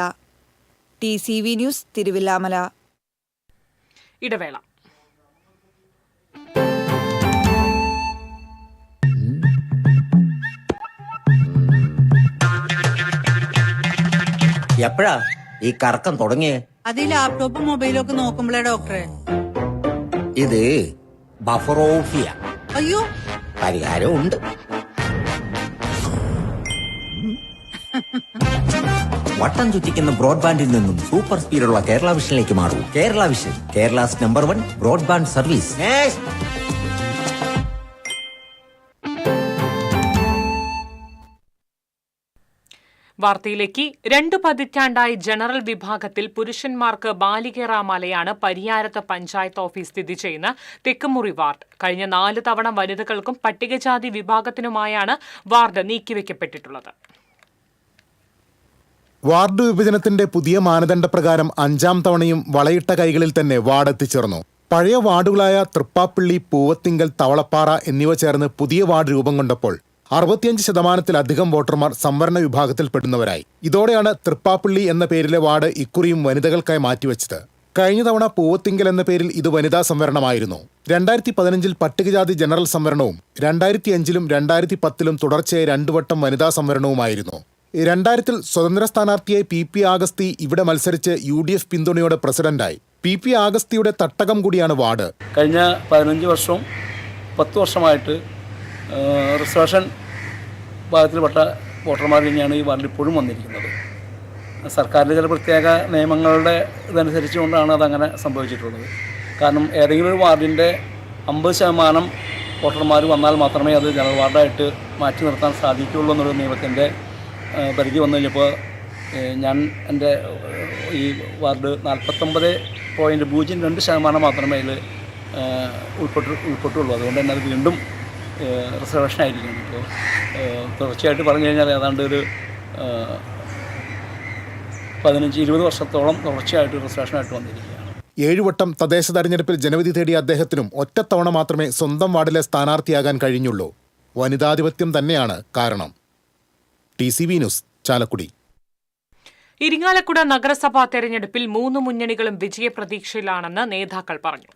TCV news, Thiruvilwamala. ഇടവേള. എപ്പോഴാ ഈ കറക്കം തുടങ്ങിയേ? അത് ഈ ലാപ്ടോപ്പും മൊബൈലും ഒക്കെ നോക്കുമ്പോഴേ ഡോക്ടറെ. ഇത് ബഫറോഫിയ. അയ്യോ, പരിഹാരം ഉണ്ട്. വട്ടം ചുറ്റിക്കുന്ന ബ്രോഡ്ബാൻഡിൽ നിന്നും സൂപ്പർ സ്പീഡുള്ള കേരള വിഷനിലേക്ക് മാറൂ. Kerala Vision, Kerala's number 1 broadband service. വാർത്തയിലേക്ക്. 2 പതിറ്റാണ്ടായി ജനറൽ വിഭാഗത്തിൽ പുരുഷന്മാർക്ക് ബാലികേറാമലയാണ് പരിയാരത്ത് പഞ്ചായത്ത് ഓഫീസ് സ്ഥിതി ചെയ്യുന്ന തെക്കുമുറി വാർഡ്. കഴിഞ്ഞ 4 തവണ വനിതകൾക്കും പട്ടികജാതി വിഭാഗത്തിനുമായാണ് വാർഡ് നീക്കിവെക്കപ്പെട്ടിട്ടുള്ളത്. വാർഡ് വിഭജനത്തിന്റെ പുതിയ മാനദണ്ഡപ്രകാരം 5ാം തവണയും വളയിട്ട കൈകളിൽ തന്നെ വാർഡ് എത്തിച്ചേർന്നു. പഴയ വാർഡുകളായ തൃപ്പാപ്പള്ളി, പൂവത്തിങ്കൽ, തവളപ്പാറ എന്നിവ ചേർന്ന് പുതിയ വാർഡ് രൂപം കൊണ്ടപ്പോൾ 65% വോട്ടർമാർ സംവരണ വിഭാഗത്തിൽപ്പെടുന്നവരായി. ഇതോടെയാണ് തൃപ്പാപ്പള്ളി എന്ന പേരിലെ വാർഡ് ഇക്കുറിയും വനിതകൾക്കായി മാറ്റിവെച്ചത്. കഴിഞ്ഞ തവണ പൂവത്തിങ്കൽ എന്ന പേരിൽ ഇത് വനിതാ സംവരണമായിരുന്നു. 2015 പട്ടികജാതി ജനറൽ സംവരണവും 2005 2010 തുടർച്ചയായി 2 വട്ടം വനിതാ സംവരണവുമായിരുന്നു. 2000 സ്വതന്ത്ര സ്ഥാനാർത്ഥിയായി PP ആഗസ്തി ഇവിടെ മത്സരിച്ച് UDF പിന്തുണയോടെ പ്രസിഡന്റായി. PP ആഗസ്തിയുടെ തട്ടകം കൂടിയാണ് വാർഡ്. കഴിഞ്ഞ 15 വർഷവും 10 വർഷമായിട്ട് റിസർവേഷൻ വിഭാഗത്തിൽപ്പെട്ട വോട്ടർമാർ തന്നെയാണ് ഈ വാർഡിൽ ഇപ്പോഴും വന്നിരിക്കുന്നത്. സർക്കാരിൻ്റെ ചില പ്രത്യേക നിയമങ്ങളുടെ ഇതനുസരിച്ചുകൊണ്ടാണ് അതങ്ങനെ സംഭവിച്ചിട്ടുള്ളത്. കാരണം ഏതെങ്കിലും ഒരു വാർഡിൻ്റെ 50% വോട്ടർമാർ വന്നാൽ മാത്രമേ അത് ജനറൽ വാർഡായിട്ട് മാറ്റി നിർത്താൻ സാധിക്കുകയുള്ളൂ എന്നൊരു നിയമത്തിൻ്റെ പരിധി വന്നു കഴിഞ്ഞപ്പോൾ ഞാൻ എൻ്റെ ഈ വാർഡ് 49.02% മാത്രമേ അതിൽ ഉൾപ്പെട്ടുള്ളൂ. അതുകൊണ്ട് തന്നെ അത് വീണ്ടും റിസർവേഷൻ ആയിരിക്കും. ഇപ്പോൾ തുടർച്ചയായിട്ട് പറഞ്ഞു കഴിഞ്ഞാൽ ഏതാണ്ട് ഒരു 15-20 വർഷത്തോളം തുടർച്ചയായിട്ട് റിസർവേഷനായിട്ട് വന്നിരിക്കുകയാണ്. 7 വട്ടം തദ്ദേശ തെരഞ്ഞെടുപ്പിൽ ജനവിധി തേടിയ അദ്ദേഹത്തിനും ഒറ്റത്തവണ മാത്രമേ സ്വന്തം വാർഡിലെ സ്ഥാനാർത്ഥിയാകാൻ കഴിഞ്ഞുള്ളൂ. വനിതാധിപത്യം തന്നെയാണ് കാരണം. TCV news, Chalakudy. ഇരിങ്ങാലക്കുട നഗരസഭാ തെരഞ്ഞെടുപ്പിൽ 3 മുന്നണികളും വിജയപ്രതീക്ഷയിലാണെന്ന് നേതാക്കൾ പറഞ്ഞു.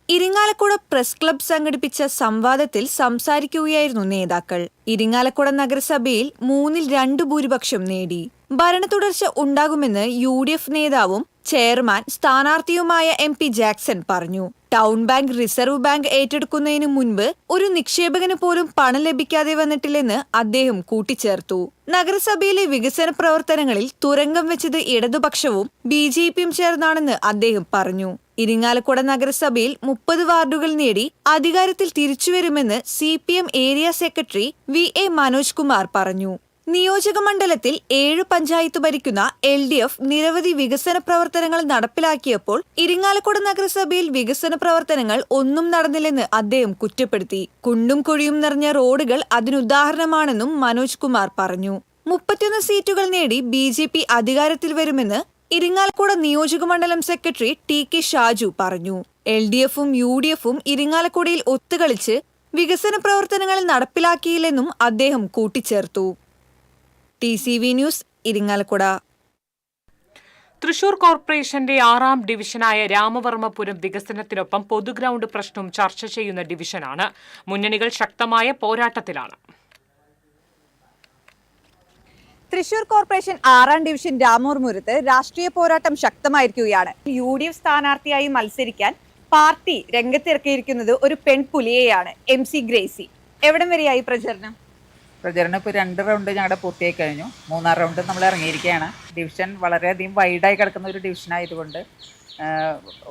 ഇരിങ്ങാലക്കുട പ്രസ് ക്ലബ്ബ് സംഘടിപ്പിച്ച സംവാദത്തിൽ സംസാരിക്കുകയായിരുന്നു നേതാക്കൾ. ഇരിങ്ങാലക്കുട നഗരസഭയിൽ 3-2 ഭൂരിപക്ഷം നേടി. ഭരണത്തുടർച്ച ഉണ്ടാകുമെന്ന് UDF നേതാവും ചെയർമാൻ സ്ഥാനാർത്ഥിയുമായ MP ജാക്സൺ പറഞ്ഞു. ടൗൺ ബാങ്ക് റിസർവ് ബാങ്ക് ഏറ്റെടുക്കുന്നതിന് മുൻപ് ഒരു നിക്ഷേപകന് പോലും പണം ലഭിക്കാതെ വന്നിട്ടില്ലെന്ന് അദ്ദേഹം കൂട്ടിച്ചേർത്തു. നഗരസഭയിലെ വികസന പ്രവർത്തനങ്ങളിൽ തുരങ്കം വെച്ചത് ഇടതുപക്ഷവും BJPയും ചേർന്നാണെന്ന് അദ്ദേഹം പറഞ്ഞു. ഇരിങ്ങാലക്കുട നഗരസഭയിൽ 30 വാർഡുകൾ നേടി അധികാരത്തിൽ തിരിച്ചുവരുമെന്ന് CPM area secretary VA Manoj Kumar പറഞ്ഞു. നിയോജക മണ്ഡലത്തിൽ 7 പഞ്ചായത്ത് ഭരിക്കുന്ന LDF നിരവധി വികസന പ്രവർത്തനങ്ങൾ നടപ്പിലാക്കിയപ്പോൾ ഇരിങ്ങാലക്കുട നഗരസഭയിൽ വികസന പ്രവർത്തനങ്ങൾ ഒന്നും നടന്നില്ലെന്ന് അദ്ദേഹം കുറ്റപ്പെടുത്തി. കുണ്ടും കുഴിയും നിറഞ്ഞ റോഡുകൾ അതിനുദാഹരണമാണെന്നും മനോജ് കുമാർ പറഞ്ഞു. 31 സീറ്റുകൾ നേടി BJP അധികാരത്തിൽ വരുമെന്ന് ഇരിങ്ങാലക്കുട നിയോജക മണ്ഡലം സെക്രട്ടറി TK ഷാജു പറഞ്ഞു. LDFും UDFും ഇരിങ്ങാലക്കുടയിൽ ഒത്തുകളിച്ച് വികസന പ്രവർത്തനങ്ങൾ നടപ്പിലാക്കിയില്ലെന്നും അദ്ദേഹം കൂട്ടിച്ചേർത്തു. TCV news, Irinjalakuda. തൃശൂർ കോർപ്പറേഷന്റെ 6ാം ഡിവിഷനായ രാമവർമ്മപുരം വികസനത്തിനൊപ്പം പൊതുഗ്രൗണ്ട് പ്രശ്നവും ചർച്ച ചെയ്യുന്ന ഡിവിഷനാണ്. മുന്നണികൾ ശക്തമായ പോരാട്ടത്തിലാണ്. തൃശൂർ കോർപ്പറേഷൻ 6ാം ഡിവിഷൻ രാമവർമ്മപുരത്ത് രാഷ്ട്രീയ പോരാട്ടം ശക്തമായിരിക്കുകയാണ്. UDF സ്ഥാനാർത്ഥിയായി മത്സരിക്കാൻ പാർട്ടി രംഗത്തിറക്കിയിരിക്കുന്നത് ഒരു പെൺപുലിയെയാണ്, MC ഗ്രേസി. എവിടം വരെയായി പ്രചരണം? പ്രചരണം ഇപ്പോൾ 2 റൗണ്ട് ഞങ്ങളുടെ പൂർത്തിയായി കഴിഞ്ഞു. 3ാം റൗണ്ട് നമ്മൾ ഇറങ്ങിയിരിക്കുകയാണ്. ഡിവിഷൻ വളരെയധികം വൈഡായി കിടക്കുന്ന ഒരു ഡിവിഷൻ ആയതുകൊണ്ട്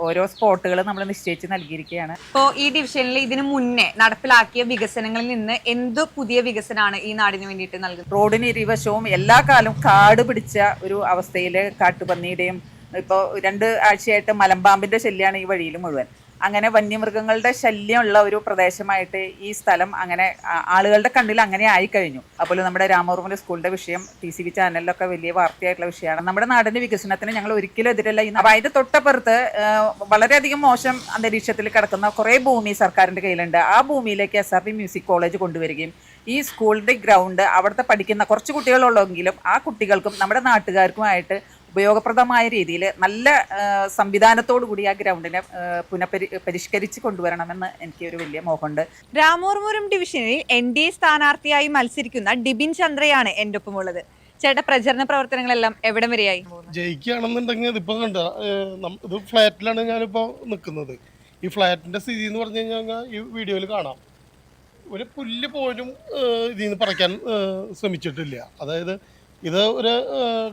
ഓരോ സ്പോട്ടുകൾ നമ്മൾ നിശ്ചയിച്ച് നൽകിയിരിക്കുകയാണ്. ഇപ്പോൾ ഈ ഡിവിഷനിൽ ഇതിനു മുന്നേ നടപ്പിലാക്കിയ വികസനങ്ങളിൽ നിന്ന് എന്ത് പുതിയ വികസനമാണ് ഈ നാടിന് വേണ്ടിയിട്ട് നൽകുന്നത്? റോഡിന് ഇരുവശവും എല്ലാ കാലവും കാട് പിടിച്ച ഒരു അവസ്ഥയിൽ കാട്ടുപന്നിയുടെയും ഇപ്പോൾ 2 ആഴ്ചയായിട്ട് മലമ്പാമ്പിൻ്റെ ശല്യമാണ് ഈ വഴിയിൽ മുഴുവൻ. അങ്ങനെ വന്യമൃഗങ്ങളുടെ ശല്യമുള്ള ഒരു പ്രദേശമായിട്ട് ഈ സ്ഥലം അങ്ങനെ ആളുകളുടെ കണ്ണിൽ അങ്ങനെ ആയിക്കഴിഞ്ഞു. അപ്പോൾ നമ്മുടെ രാമവർമ്മപുരം സ്കൂളിന്റെ വിഷയം TCV ചാനലിലൊക്കെ വലിയ വാർത്തയായിട്ടുള്ള വിഷയമാണ്. നമ്മുടെ നാടിന്റെ വികസനത്തിന് ഞങ്ങൾ ഒരിക്കലും എതിരല്ല. അപ്പോൾ അതിന്റെ തൊട്ടപ്പുറത്ത് വളരെയധികം മോശം അന്തരീക്ഷത്തിൽ കിടക്കുന്ന കുറേ ഭൂമി സർക്കാരിന്റെ കയ്യിലുണ്ട്. ആ ഭൂമിയിലേക്ക് SRP മ്യൂസിക് കോളേജ് കൊണ്ടുവരികയും ഈ സ്കൂളിന്റെ ഗ്രൗണ്ട് അവിടുത്തെ പഠിക്കുന്ന കുറച്ച് കുട്ടികളുള്ളെങ്കിലും ആ കുട്ടികൾക്കും നമ്മുടെ നാട്ടുകാർക്കുമായിട്ട് ഉപയോഗപ്രദമായ രീതിയിൽ നല്ല സംവിധാനത്തോടു കൂടി ആ ഗ്രൗണ്ടിനെ പരിഷ്കരിച്ച് കൊണ്ടുവരണമെന്ന് എനിക്ക് ഒരു വലിയ മോഹമുണ്ട്. രാമവർമ്മപുരം ഡിവിഷനിൽ NDA സ്ഥാനാർത്ഥിയായി മത്സരിക്കുന്ന ഡിബിൻ ചന്ദ്രയാണ് എൻ്റെ ഒപ്പമുള്ളത്. ചേട്ടാ, പ്രചരണ പ്രവർത്തനങ്ങളെല്ലാം എവിടം വരെയായി? ജയിക്കുകയാണെന്നുണ്ടെങ്കിൽ ഇതിപ്പോൾ കണ്ട ഇത് ഫ്ലാറ്റിലാണ് ഞാനിപ്പോൾ നിൽക്കുന്നത്. ഈ ഫ്ലാറ്റിൻ്റെ സ്ഥിതി എന്ന് പറഞ്ഞു കഴിഞ്ഞാൽ ഈ വീഡിയോയിൽ കാണാം. ഒരു പുല്ല് പോലും ഇതിൽ നിന്ന് പറിക്കാൻ ശ്രമിച്ചിട്ടില്ല. അതായത് ഇത് ഒരു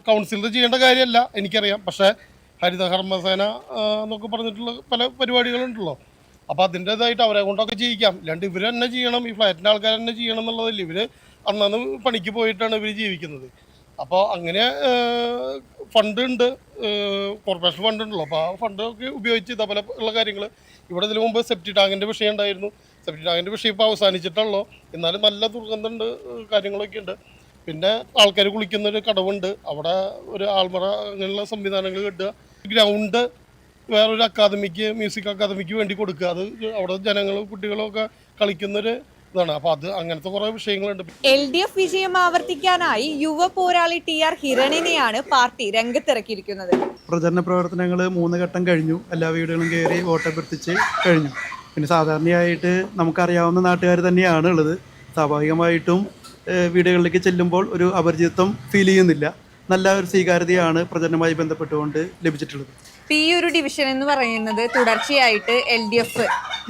കൗൺസിലർ ചെയ്യേണ്ട കാര്യമല്ല, എനിക്കറിയാം. പക്ഷേ ഹരിതകർമ്മസേന എന്നൊക്കെ പറഞ്ഞിട്ടുള്ള പല പരിപാടികളുണ്ടല്ലോ. അപ്പോൾ അതിൻ്റേതായിട്ട് അവരെ കൊണ്ടൊക്കെ ചെയ്യിക്കാം. ഇല്ലാണ്ട് ഇവർ തന്നെ ചെയ്യണം, ഈ ഫ്ലാറ്റിൻ്റെ ആൾക്കാർ തന്നെ ചെയ്യണം എന്നുള്ളതല്ല. ഇവർ അന്നന്ന് പണിക്ക് പോയിട്ടാണ് ഇവർ ജീവിക്കുന്നത്. അപ്പോൾ അങ്ങനെ ഫണ്ട് ഉണ്ട്, കോർപ്പറേഷൻ ഫണ്ട് ഉണ്ടല്ലോ. അപ്പോൾ ആ ഫണ്ടൊക്കെ ഉപയോഗിച്ച് ഇതേപോലെ ഉള്ള കാര്യങ്ങൾ. ഇവിടെ ഇതിനു മുമ്പ് സെപ്റ്റി ടാങ്കിൻ്റെ വിഷയം ഉണ്ടായിരുന്നു. സെപ്റ്റി ടാങ്കിൻ്റെ വിഷയം ഇപ്പോൾ അവസാനിച്ചിട്ടുള്ളൂ. എന്നാലും നല്ല ദുർഗന്ധമുണ്ട്, കാര്യങ്ങളൊക്കെ ഉണ്ട്. പിന്നെ ആൾക്കാർ കുളിക്കുന്നൊരു കടവുണ്ട്, അവിടെ ഒരു ആൾമറ, അങ്ങനെയുള്ള സംവിധാനങ്ങൾ കിട്ടുക. ഗ്രൗണ്ട് വേറൊരു അക്കാദമിക്ക്, മ്യൂസിക് അക്കാദമിക്ക് വേണ്ടി കൊടുക്കുക. അത് അവിടെ ജനങ്ങളും കുട്ടികളൊക്കെ കളിക്കുന്നൊരു ഇതാണ്. അപ്പോൾ അത് അങ്ങനത്തെ കുറേ വിഷയങ്ങളുണ്ട്. LDF വിജയം ആവർത്തിക്കാനായി യുവ പോരാളി TR ഹിരണിനെയാണ് പാർട്ടി രംഗത്തിറക്കിയിരിക്കുന്നത്. പ്രചരണ പ്രവർത്തനങ്ങൾ 3 ഘട്ടം കഴിഞ്ഞു. എല്ലാ വീടുകളും കയറി വോട്ടഭ്യർത്ഥിച്ച് കഴിഞ്ഞു. പിന്നെ സാധാരണയായിട്ട് നമുക്കറിയാവുന്ന നാട്ടുകാർ തന്നെയാണ് ഉള്ളത്. സ്വാഭാവികമായിട്ടും വീടുകളിലേക്ക് ചെല്ലുമ്പോൾ ഒരു അപരിചിതത്വം ഫീൽ ചെയ്യുന്നില്ല. നല്ല ഒരു സ്വീകാര്യതയാണ് പ്രചരണവുമായി ബന്ധപ്പെട്ടുകൊണ്ട് ലഭിച്ചിട്ടുള്ളത്. ഈ ഒരു ഡിവിഷൻ എന്ന് പറയുന്നത് തുടർച്ചയായിട്ട് LDF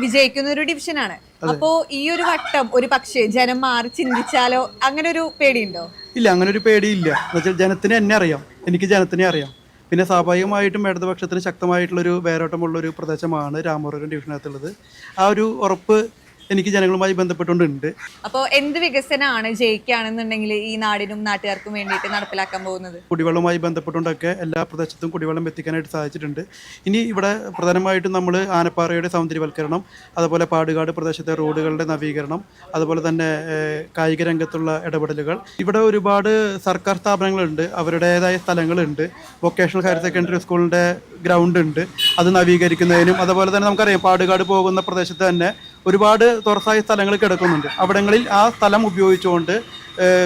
വിജയിക്കുന്ന ഒരു ഡിവിഷനാണ്. അപ്പോ ഈ ഒരു വട്ടം ഒരു പക്ഷേ ജനം മാറി ചിന്തിച്ചാലോ, അങ്ങനെ ഒരു പേടിയുണ്ടോ? ഇല്ല, അങ്ങനെ ഒരു പേടിയില്ല. എന്നുവെച്ചാൽ ജനത്തിന് എന്നെ അറിയാം, എനിക്ക് ജനത്തിനെ അറിയാം. പിന്നെ സ്വാഭാവികമായിട്ടും ഇടതുപക്ഷത്തിന് ശക്തമായിട്ടുള്ളൊരു വേരോട്ടമുള്ളൊരു പ്രദേശമാണ് രാമപുരം ഡിവിഷനകത്തുള്ളത്. ആ ഒരു ഉറപ്പ് എനിക്ക് ജനങ്ങളുമായി ബന്ധപ്പെട്ടുകൊണ്ടുണ്ട്. അപ്പോൾ എന്ത് വികസനമാണ് ജയിക്കുകയാണെന്നുണ്ടെങ്കിൽ ഈ നാടിനും നാട്ടുകാർക്കും വേണ്ടിയിട്ട് നടപ്പിലാക്കാൻ പോകുന്നത്? കുടിവെള്ളവുമായി ബന്ധപ്പെട്ടുകൊണ്ടൊക്കെ എല്ലാ പ്രദേശത്തും കുടിവെള്ളം എത്തിക്കാനായിട്ട് സാധിച്ചിട്ടുണ്ട്. ഇനി ഇവിടെ പ്രധാനമായിട്ടും നമ്മൾ ആനപ്പാറയുടെ സൗന്ദര്യവൽക്കരണം, അതുപോലെ പാടുകാട് പ്രദേശത്തെ റോഡുകളുടെ നവീകരണം, അതുപോലെ തന്നെ കായിക രംഗത്തുള്ള ഇടപെടലുകൾ. ഇവിടെ ഒരുപാട് സർക്കാർ സ്ഥാപനങ്ങളുണ്ട്, അവരുടേതായ സ്ഥലങ്ങളുണ്ട്. വൊക്കേഷണൽ ഹയർ സെക്കൻഡറി സ്കൂളിൻ്റെ ഗ്രൗണ്ട് ഉണ്ട്, അത് നവീകരിക്കുന്നതിനും അതുപോലെ തന്നെ നമുക്കറിയാം പാടുകാട് പോകുന്ന പ്രദേശത്ത് തന്നെ ഒരുപാട് തുറസായ സ്ഥലങ്ങൾ കിടക്കുന്നുണ്ട്. അവിടങ്ങളിൽ ആ സ്ഥലം ഉപയോഗിച്ചുകൊണ്ട്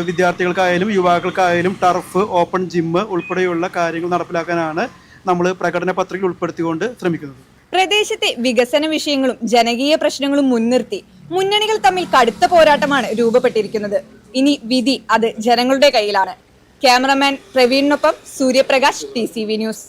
വിദ്യാർത്ഥികൾക്കായാലും യുവാക്കൾക്കായാലും ടർഫ്, ഓപ്പൺ ജിമ്മ് ഉൾപ്പെടെയുള്ള കാര്യങ്ങൾ നടപ്പിലാക്കാനാണ് നമ്മൾ പ്രകടന പത്രികയിൽ ഉൾപ്പെടുത്തിക്കൊണ്ട് ശ്രമിക്കുന്നത്. പ്രദേശത്തെ വികസന വിഷയങ്ങളും ജനകീയ പ്രശ്നങ്ങളും മുൻനിർത്തി മുന്നണികൾ തമ്മിൽ കടുത്ത പോരാട്ടമാണ് രൂപപ്പെട്ടിരിക്കുന്നത്. ഇനി വിധി അത് ജനങ്ങളുടെ കയ്യിലാണ്. ക്യാമറമാൻ പ്രവീണിനൊപ്പം Suryaprakash, TCV news.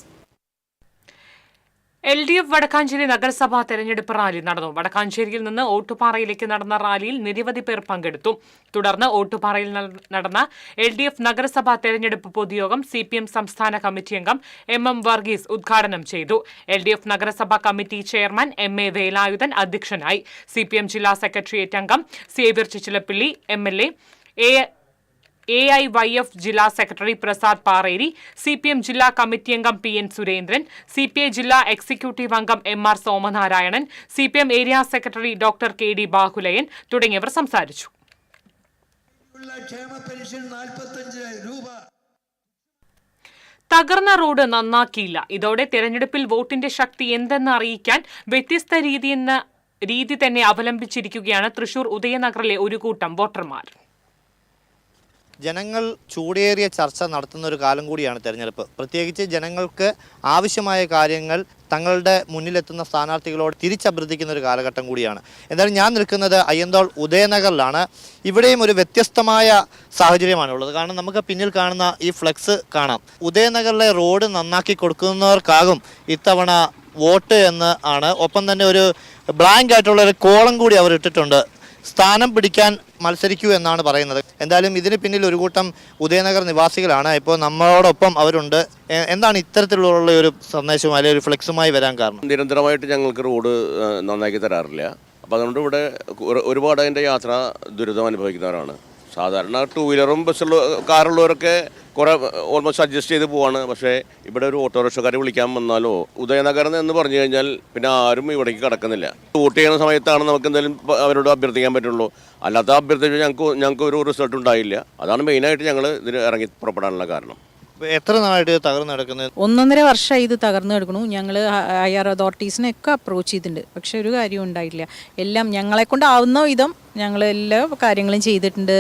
LDF Wadakkanchery നഗരസഭാ തെരഞ്ഞെടുപ്പ് റാലി നടന്നു. വടക്കാഞ്ചേരിയിൽ നിന്ന് ഓട്ടുപാറയിലേക്ക് നടന്ന റാലിയിൽ നിരവധി പേർ പങ്കെടുത്തു. തുടർന്ന് ഓട്ടുപാറയിൽ നടന്ന LDF നഗരസഭാ തെരഞ്ഞെടുപ്പ് പൊതുയോഗം CPM സംസ്ഥാന കമ്മിറ്റി അംഗം MM വർഗീസ് ഉദ്ഘാടനം ചെയ്തു. LDF നഗരസഭാ കമ്മിറ്റി ചെയർമാൻ MA വേലായുധൻ അധ്യക്ഷനായി. CPM ജില്ലാ സെക്രട്ടേറിയറ്റ് അംഗം സേവ്യർ ചിച്ചിലപ്പിള്ളി, MLA, AIYF ജില്ലാ സെക്രട്ടറി പ്രസാദ് പാറേരി, CPM ജില്ലാ കമ്മിറ്റി അംഗം PN സുരേന്ദ്രൻ, CPI ജില്ലാ എക്സിക്യൂട്ടീവ് അംഗം MR Somanarayanan, CPM area secretary doctor KD Bahuleyan തുടങ്ങിയവർ സംസാരിച്ചു. തകർന്ന റോഡ് നന്നാക്കിയില്ല. ഇതോടെ തെരഞ്ഞെടുപ്പിൽ വോട്ടിന്റെ ശക്തി എന്തെന്ന് അറിയിക്കാൻ വ്യത്യസ്ത രീതി തന്നെ അവലംബിച്ചിരിക്കുകയാണ് തൃശൂർ ഉദയനഗറിലെ ഒരു കൂട്ടം വോട്ടർമാർ. ജനങ്ങൾ ചൂടേറിയ ചർച്ച നടത്തുന്ന ഒരു കാലം കൂടിയാണ് തെരഞ്ഞെടുപ്പ്. പ്രത്യേകിച്ച് ജനങ്ങൾക്ക് ആവശ്യമായ കാര്യങ്ങൾ തങ്ങളുടെ മുന്നിലെത്തുന്ന സ്ഥാനാർത്ഥികളോട് തിരിച്ചഭ്യർത്ഥിക്കുന്ന ഒരു കാലഘട്ടം കൂടിയാണ്. എന്തായാലും ഞാൻ നിൽക്കുന്നത് അയ്യന്തോൾ ഉദയനഗറിലാണ്. ഇവിടെയും ഒരു വ്യത്യസ്തമായ സാഹചര്യമാണുള്ളത്. കാരണം നമുക്ക് പിന്നിൽ കാണുന്ന ഈ ഫ്ലെക്സ് കാണാം. ഉദയനഗറിലെ റോഡ് നന്നാക്കി കൊടുക്കുന്നവർക്കാകും ഇത്തവണ വോട്ട് എന്ന് ആണ്. ഒപ്പം തന്നെ ഒരു ബ്ലാങ്ക് ആയിട്ടുള്ള ഒരു കോളം കൂടി അവർ ഇട്ടിട്ടുണ്ട്. സ്ഥാനം പിടിക്കാൻ മത്സരിക്കൂ എന്നാണ് പറയുന്നത്. എന്തായാലും ഇതിന് പിന്നിൽ ഒരു കൂട്ടം ഉദയനഗർ നിവാസികളാണ്. ഇപ്പോൾ നമ്മളോടൊപ്പം അവരുണ്ട്. എന്താണ് ഇത്തരത്തിലുള്ള ഒരു സന്ദേശവും അല്ലെങ്കിൽ ഒരു ഫ്ലെക്സുമായി വരാൻ കാരണം? നിരന്തരമായിട്ട് ഞങ്ങൾക്ക് റോഡ് നന്നാക്കി തരാറില്ല. അപ്പോൾ അതുകൊണ്ട് ഇവിടെ ഒരുപാട് അതിൻ്റെ യാത്ര ദുരിതം അനുഭവിക്കുന്നവരാണ്. സാധാരണ 2 വീലറും ബസ്സുള്ള കാറുള്ളവരൊക്കെ കുറേ ഓൾമോസ്റ്റ് അഡ്ജസ്റ്റ് ചെയ്ത് പോവാണ്. പക്ഷേ ഇവിടെ ഒരു ഓട്ടോറിക്ഷക്കാരെ വിളിക്കാൻ വന്നാലോ ഉദയനഗരം എന്ന് പറഞ്ഞു കഴിഞ്ഞാൽ പിന്നെ ആരും ഇവിടേക്ക് കടക്കുന്നില്ല. വോട്ട് ചെയ്യുന്ന സമയത്താണ് നമുക്ക് എന്തായാലും അവരോട് അഭ്യർത്ഥിക്കാൻ പറ്റുള്ളൂ. അല്ലാത്ത അഭ്യർത്ഥിച്ച് ഞങ്ങൾക്ക് ഒരു റിസൾട്ട് ഉണ്ടായില്ല. അതാണ് മെയിനായിട്ട് ഞങ്ങൾ ഇതിന് ഇറങ്ങി പുറപ്പെടാനുള്ള കാരണം. എത്ര നാളായിട്ട് തകർന്നു കിടക്കുന്നത്? 1.5 വർഷമായി ഇത് തകർന്നു കിടക്കണു. ഞങ്ങൾ ഹയർ അതോറിറ്റീസിനെയൊക്കെ അപ്രോച്ച് ചെയ്തിട്ടുണ്ട്. പക്ഷെ ഒരു കാര്യവും ഉണ്ടായിട്ടില്ല. എല്ലാം ഞങ്ങളെ കൊണ്ടാവുന്ന വിധം ഞങ്ങൾ എല്ലാ കാര്യങ്ങളും ചെയ്തിട്ടുണ്ട്.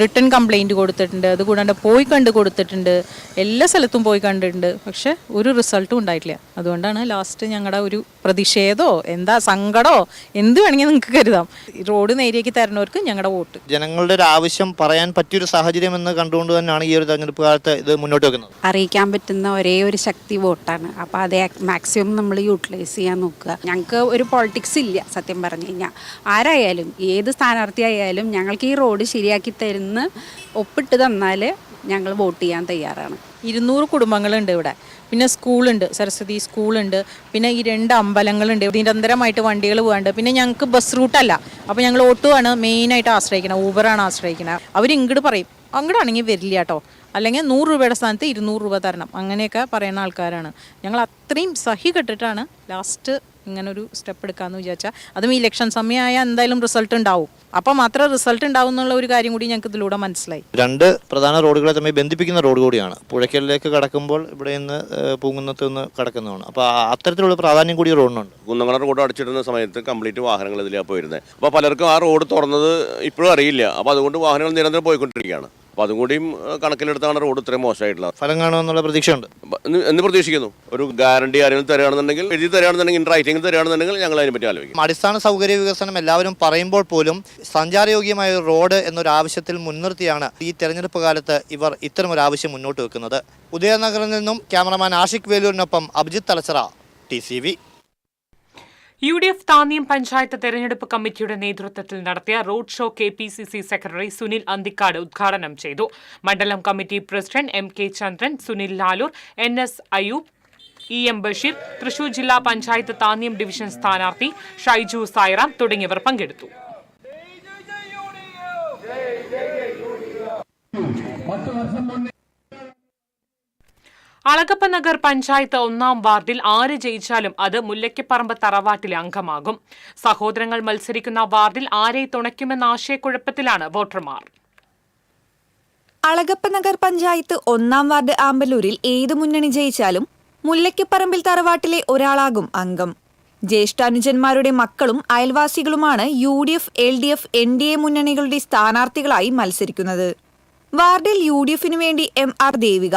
റിട്ടേൺ കംപ്ലൈൻറ്റ് കൊടുത്തിട്ടുണ്ട്. അതുകൂടാണ്ട് പോയി കണ്ട് കൊടുത്തിട്ടുണ്ട്. എല്ലാ സ്ഥലത്തും പോയി കണ്ടിട്ടുണ്ട്. പക്ഷെ ഒരു റിസൾട്ടും ഉണ്ടായിട്ടില്ല. അതുകൊണ്ടാണ് ലാസ്റ്റ് ഞങ്ങളുടെ ഒരു പ്രതിഷേധമോ എന്താ സങ്കടമോ എന്ത് വേണമെങ്കിൽ നിങ്ങൾക്ക് കരുതാം. റോഡ് നേരെയാക്കി തരുന്നവർക്ക് ഞങ്ങളുടെ വോട്ട്. ജനങ്ങളുടെ ഒരു ആവശ്യം പറയാൻ പറ്റിയൊരു സാഹചര്യം എന്ന് കണ്ടുകൊണ്ട് തന്നെയാണ് ഈ ഒരു തെരഞ്ഞെടുപ്പ് കാലത്ത് ഇത് മുന്നോട്ട് വെക്കുന്നത്. അറിയിക്കാൻ പറ്റുന്ന ഒരേ ഒരു ശക്തി വോട്ടാണ്. അപ്പോൾ അത് മാക്സിമം നമ്മൾ യൂട്ടിലൈസ് ചെയ്യാൻ നോക്കുക. ഞങ്ങൾക്ക് ഒരു പൊളിറ്റിക്സ് ഇല്ല. സത്യം പറഞ്ഞു കഴിഞ്ഞാൽ ആരായാലും ഏത് സ്ഥാനാർത്ഥിയായാലും ഞങ്ങൾക്ക് ഈ റോഡ് ശരിയാക്കി തരുന്ന ഒപ്പിട്ട് തന്നാൽ ഞങ്ങൾ വോട്ട് ചെയ്യാൻ തയ്യാറാണ്. 200 കുടുംബങ്ങളുണ്ട് ഇവിടെ. പിന്നെ സ്കൂളുണ്ട്, സരസ്വതി സ്കൂളുണ്ട്. പിന്നെ ഈ 2 അമ്പലങ്ങളുണ്ട്. നിരന്തരമായിട്ട് വണ്ടികൾ പോകാണ്ട്. പിന്നെ ഞങ്ങൾക്ക് ബസ് റൂട്ടല്ല. അപ്പോൾ ഞങ്ങൾ ഓട്ടോയാണ് മെയിനായിട്ട് ആശ്രയിക്കുന്നത്. ഊബറാണ് ആശ്രയിക്കുന്നത്. അവർ ഇങ്ങോട്ട് പറയും, അങ്ങോട്ടാണെങ്കിൽ വരില്ല കേട്ടോ, അല്ലെങ്കിൽ 100 രൂപയുടെ സ്ഥാനത്ത് 200 രൂപ തരണം, അങ്ങനെയൊക്കെ പറയുന്ന ആൾക്കാരാണ്. ഞങ്ങൾ അത്രയും സഹി കെട്ടിട്ടാണ് ലാസ്റ്റ് ഇങ്ങനൊരു സ്റ്റെപ്പ് എടുക്കാമെന്ന് വിചാരിച്ചാൽ. അതും ഇലക്ഷൻ സമയമായാൽ എന്തായാലും റിസൾട്ട് ഉണ്ടാവും. അപ്പോൾ മാത്രം റിസൾട്ട് ഉണ്ടാവും എന്നുള്ള ഒരു കാര്യം കൂടി ഞങ്ങൾക്ക് ഇതിലൂടെ മനസ്സിലായി. 2 പ്രധാന റോഡുകളെ തമ്മിൽ ബന്ധിപ്പിക്കുന്ന റോഡ് കൂടിയാണ്. പുഴയ്ക്കലിലേക്ക് കടക്കുമ്പോൾ ഇവിടെ നിന്ന് പൂങ്കുന്നത്ത് നിന്ന് കടക്കുന്നതാണ്. അപ്പോൾ അത്തരത്തിലുള്ള പ്രാധാന്യം കൂടി റോഡിനുണ്ട്. കുന്നംകുളം റോഡ് അടച്ചിടുന്ന സമയത്ത് കംപ്ലീറ്റ് വാഹനങ്ങൾ ഇതിലാണ് പോയിരുന്നത്. അപ്പോൾ പലർക്കും ആ റോഡ് തുറന്നത് ഇപ്പോഴും അറിയില്ല. അപ്പോൾ അതുകൊണ്ട് വാഹനങ്ങൾ നിരന്തരം പോയിക്കൊണ്ടിരിക്കുകയാണ്. അപ്പോൾ അതും കൂടിയും കണക്കിലെടുത്താണ് റോഡ് ഇത്രയും മോശമായിട്ടുള്ളത്. ഫലം കാണുമെന്നുള്ള പ്രതീക്ഷയുണ്ട് എന്ന് പ്രതീക്ഷിക്കുന്നു. ഒരു ഗ്യാരണ്ടി ആരെങ്കിലും തരികയാണെന്നുണ്ടെങ്കിൽ, എഴുതി തരികയാണെന്നുണ്ടെങ്കിൽ, ഇൻ റൈറ്റിംഗ് തരികയാണെന്നുണ്ടെങ്കിൽ ഞങ്ങൾ അതിനെപ്പറ്റി ആലോചിക്കും. അടിസ്ഥാന സൗകര്യ വികസനം എല്ലാവരും പറയുമ്പോൾ പോലും സഞ്ചാരയോഗ്യമായ ഒരു റോഡ് എന്നൊരു ആവശ്യത്തിൽ മുൻനിർത്തിയാണ് ഈ തെരഞ്ഞെടുപ്പ് കാലത്ത് ഇവർ ഇത്തരമൊരു ആവശ്യം മുന്നോട്ട് വെക്കുന്നത്. ഉദയനഗറിൽ നിന്നും ക്യാമറമാൻ ആഷിഖ് വേലൂരിനൊപ്പം അഭിജിത്ത് തലച്ചറ, TCV. UDF താന്നിയം പഞ്ചായത്ത് തെരഞ്ഞെടുപ്പ് കമ്മിറ്റിയുടെ നേതൃത്വത്തിൽ നടത്തിയ road show KPCC secretary Sunil Anthikad ഉദ്ഘാടനം ചെയ്തു. മണ്ഡലം committee president MK Chandran, Sunil Lalur, NS Ayoob, EM Basheer, Thrissur ജില്ലാ പഞ്ചായത്ത് താന്നിയം ഡിവിഷൻ സ്ഥാനാർത്ഥി ഷൈജു സായിറാം തുടങ്ങിയവർ പങ്കെടുത്തു. അളഗപ്പ നഗർ പഞ്ചായത്ത് 1-ാം വാർഡിൽ ആര് ജയിച്ചാലും അത് മുല്ലയ്ക്കപ്പറമ്പ് തറവാട്ടിലെ അംഗമാകും. സഹോദരങ്ങൾ മത്സരിക്കുന്ന വാർഡിൽ ആരെ തുണയ്ക്കുമെന്ന ആശയക്കുഴപ്പത്തിലാണ് വോട്ടർമാർ. അളഗപ്പ നഗർ പഞ്ചായത്ത് 1-ാം വാർഡ് ആമ്പലൂരിൽ ഏത് മുന്നണി ജയിച്ചാലും മുല്ലയ്ക്കപ്പറമ്പിൽ തറവാട്ടിലെ ഒരാളാകും അംഗം. ജ്യേഷ്ഠാനുജന്മാരുടെ മക്കളും അയൽവാസികളുമാണ് UDF, LDF, NDA മുന്നണികളുടെ സ്ഥാനാർത്ഥികളായി മത്സരിക്കുന്നത്. വാർഡിൽ UDFിനു വേണ്ടി MR ദേവിക,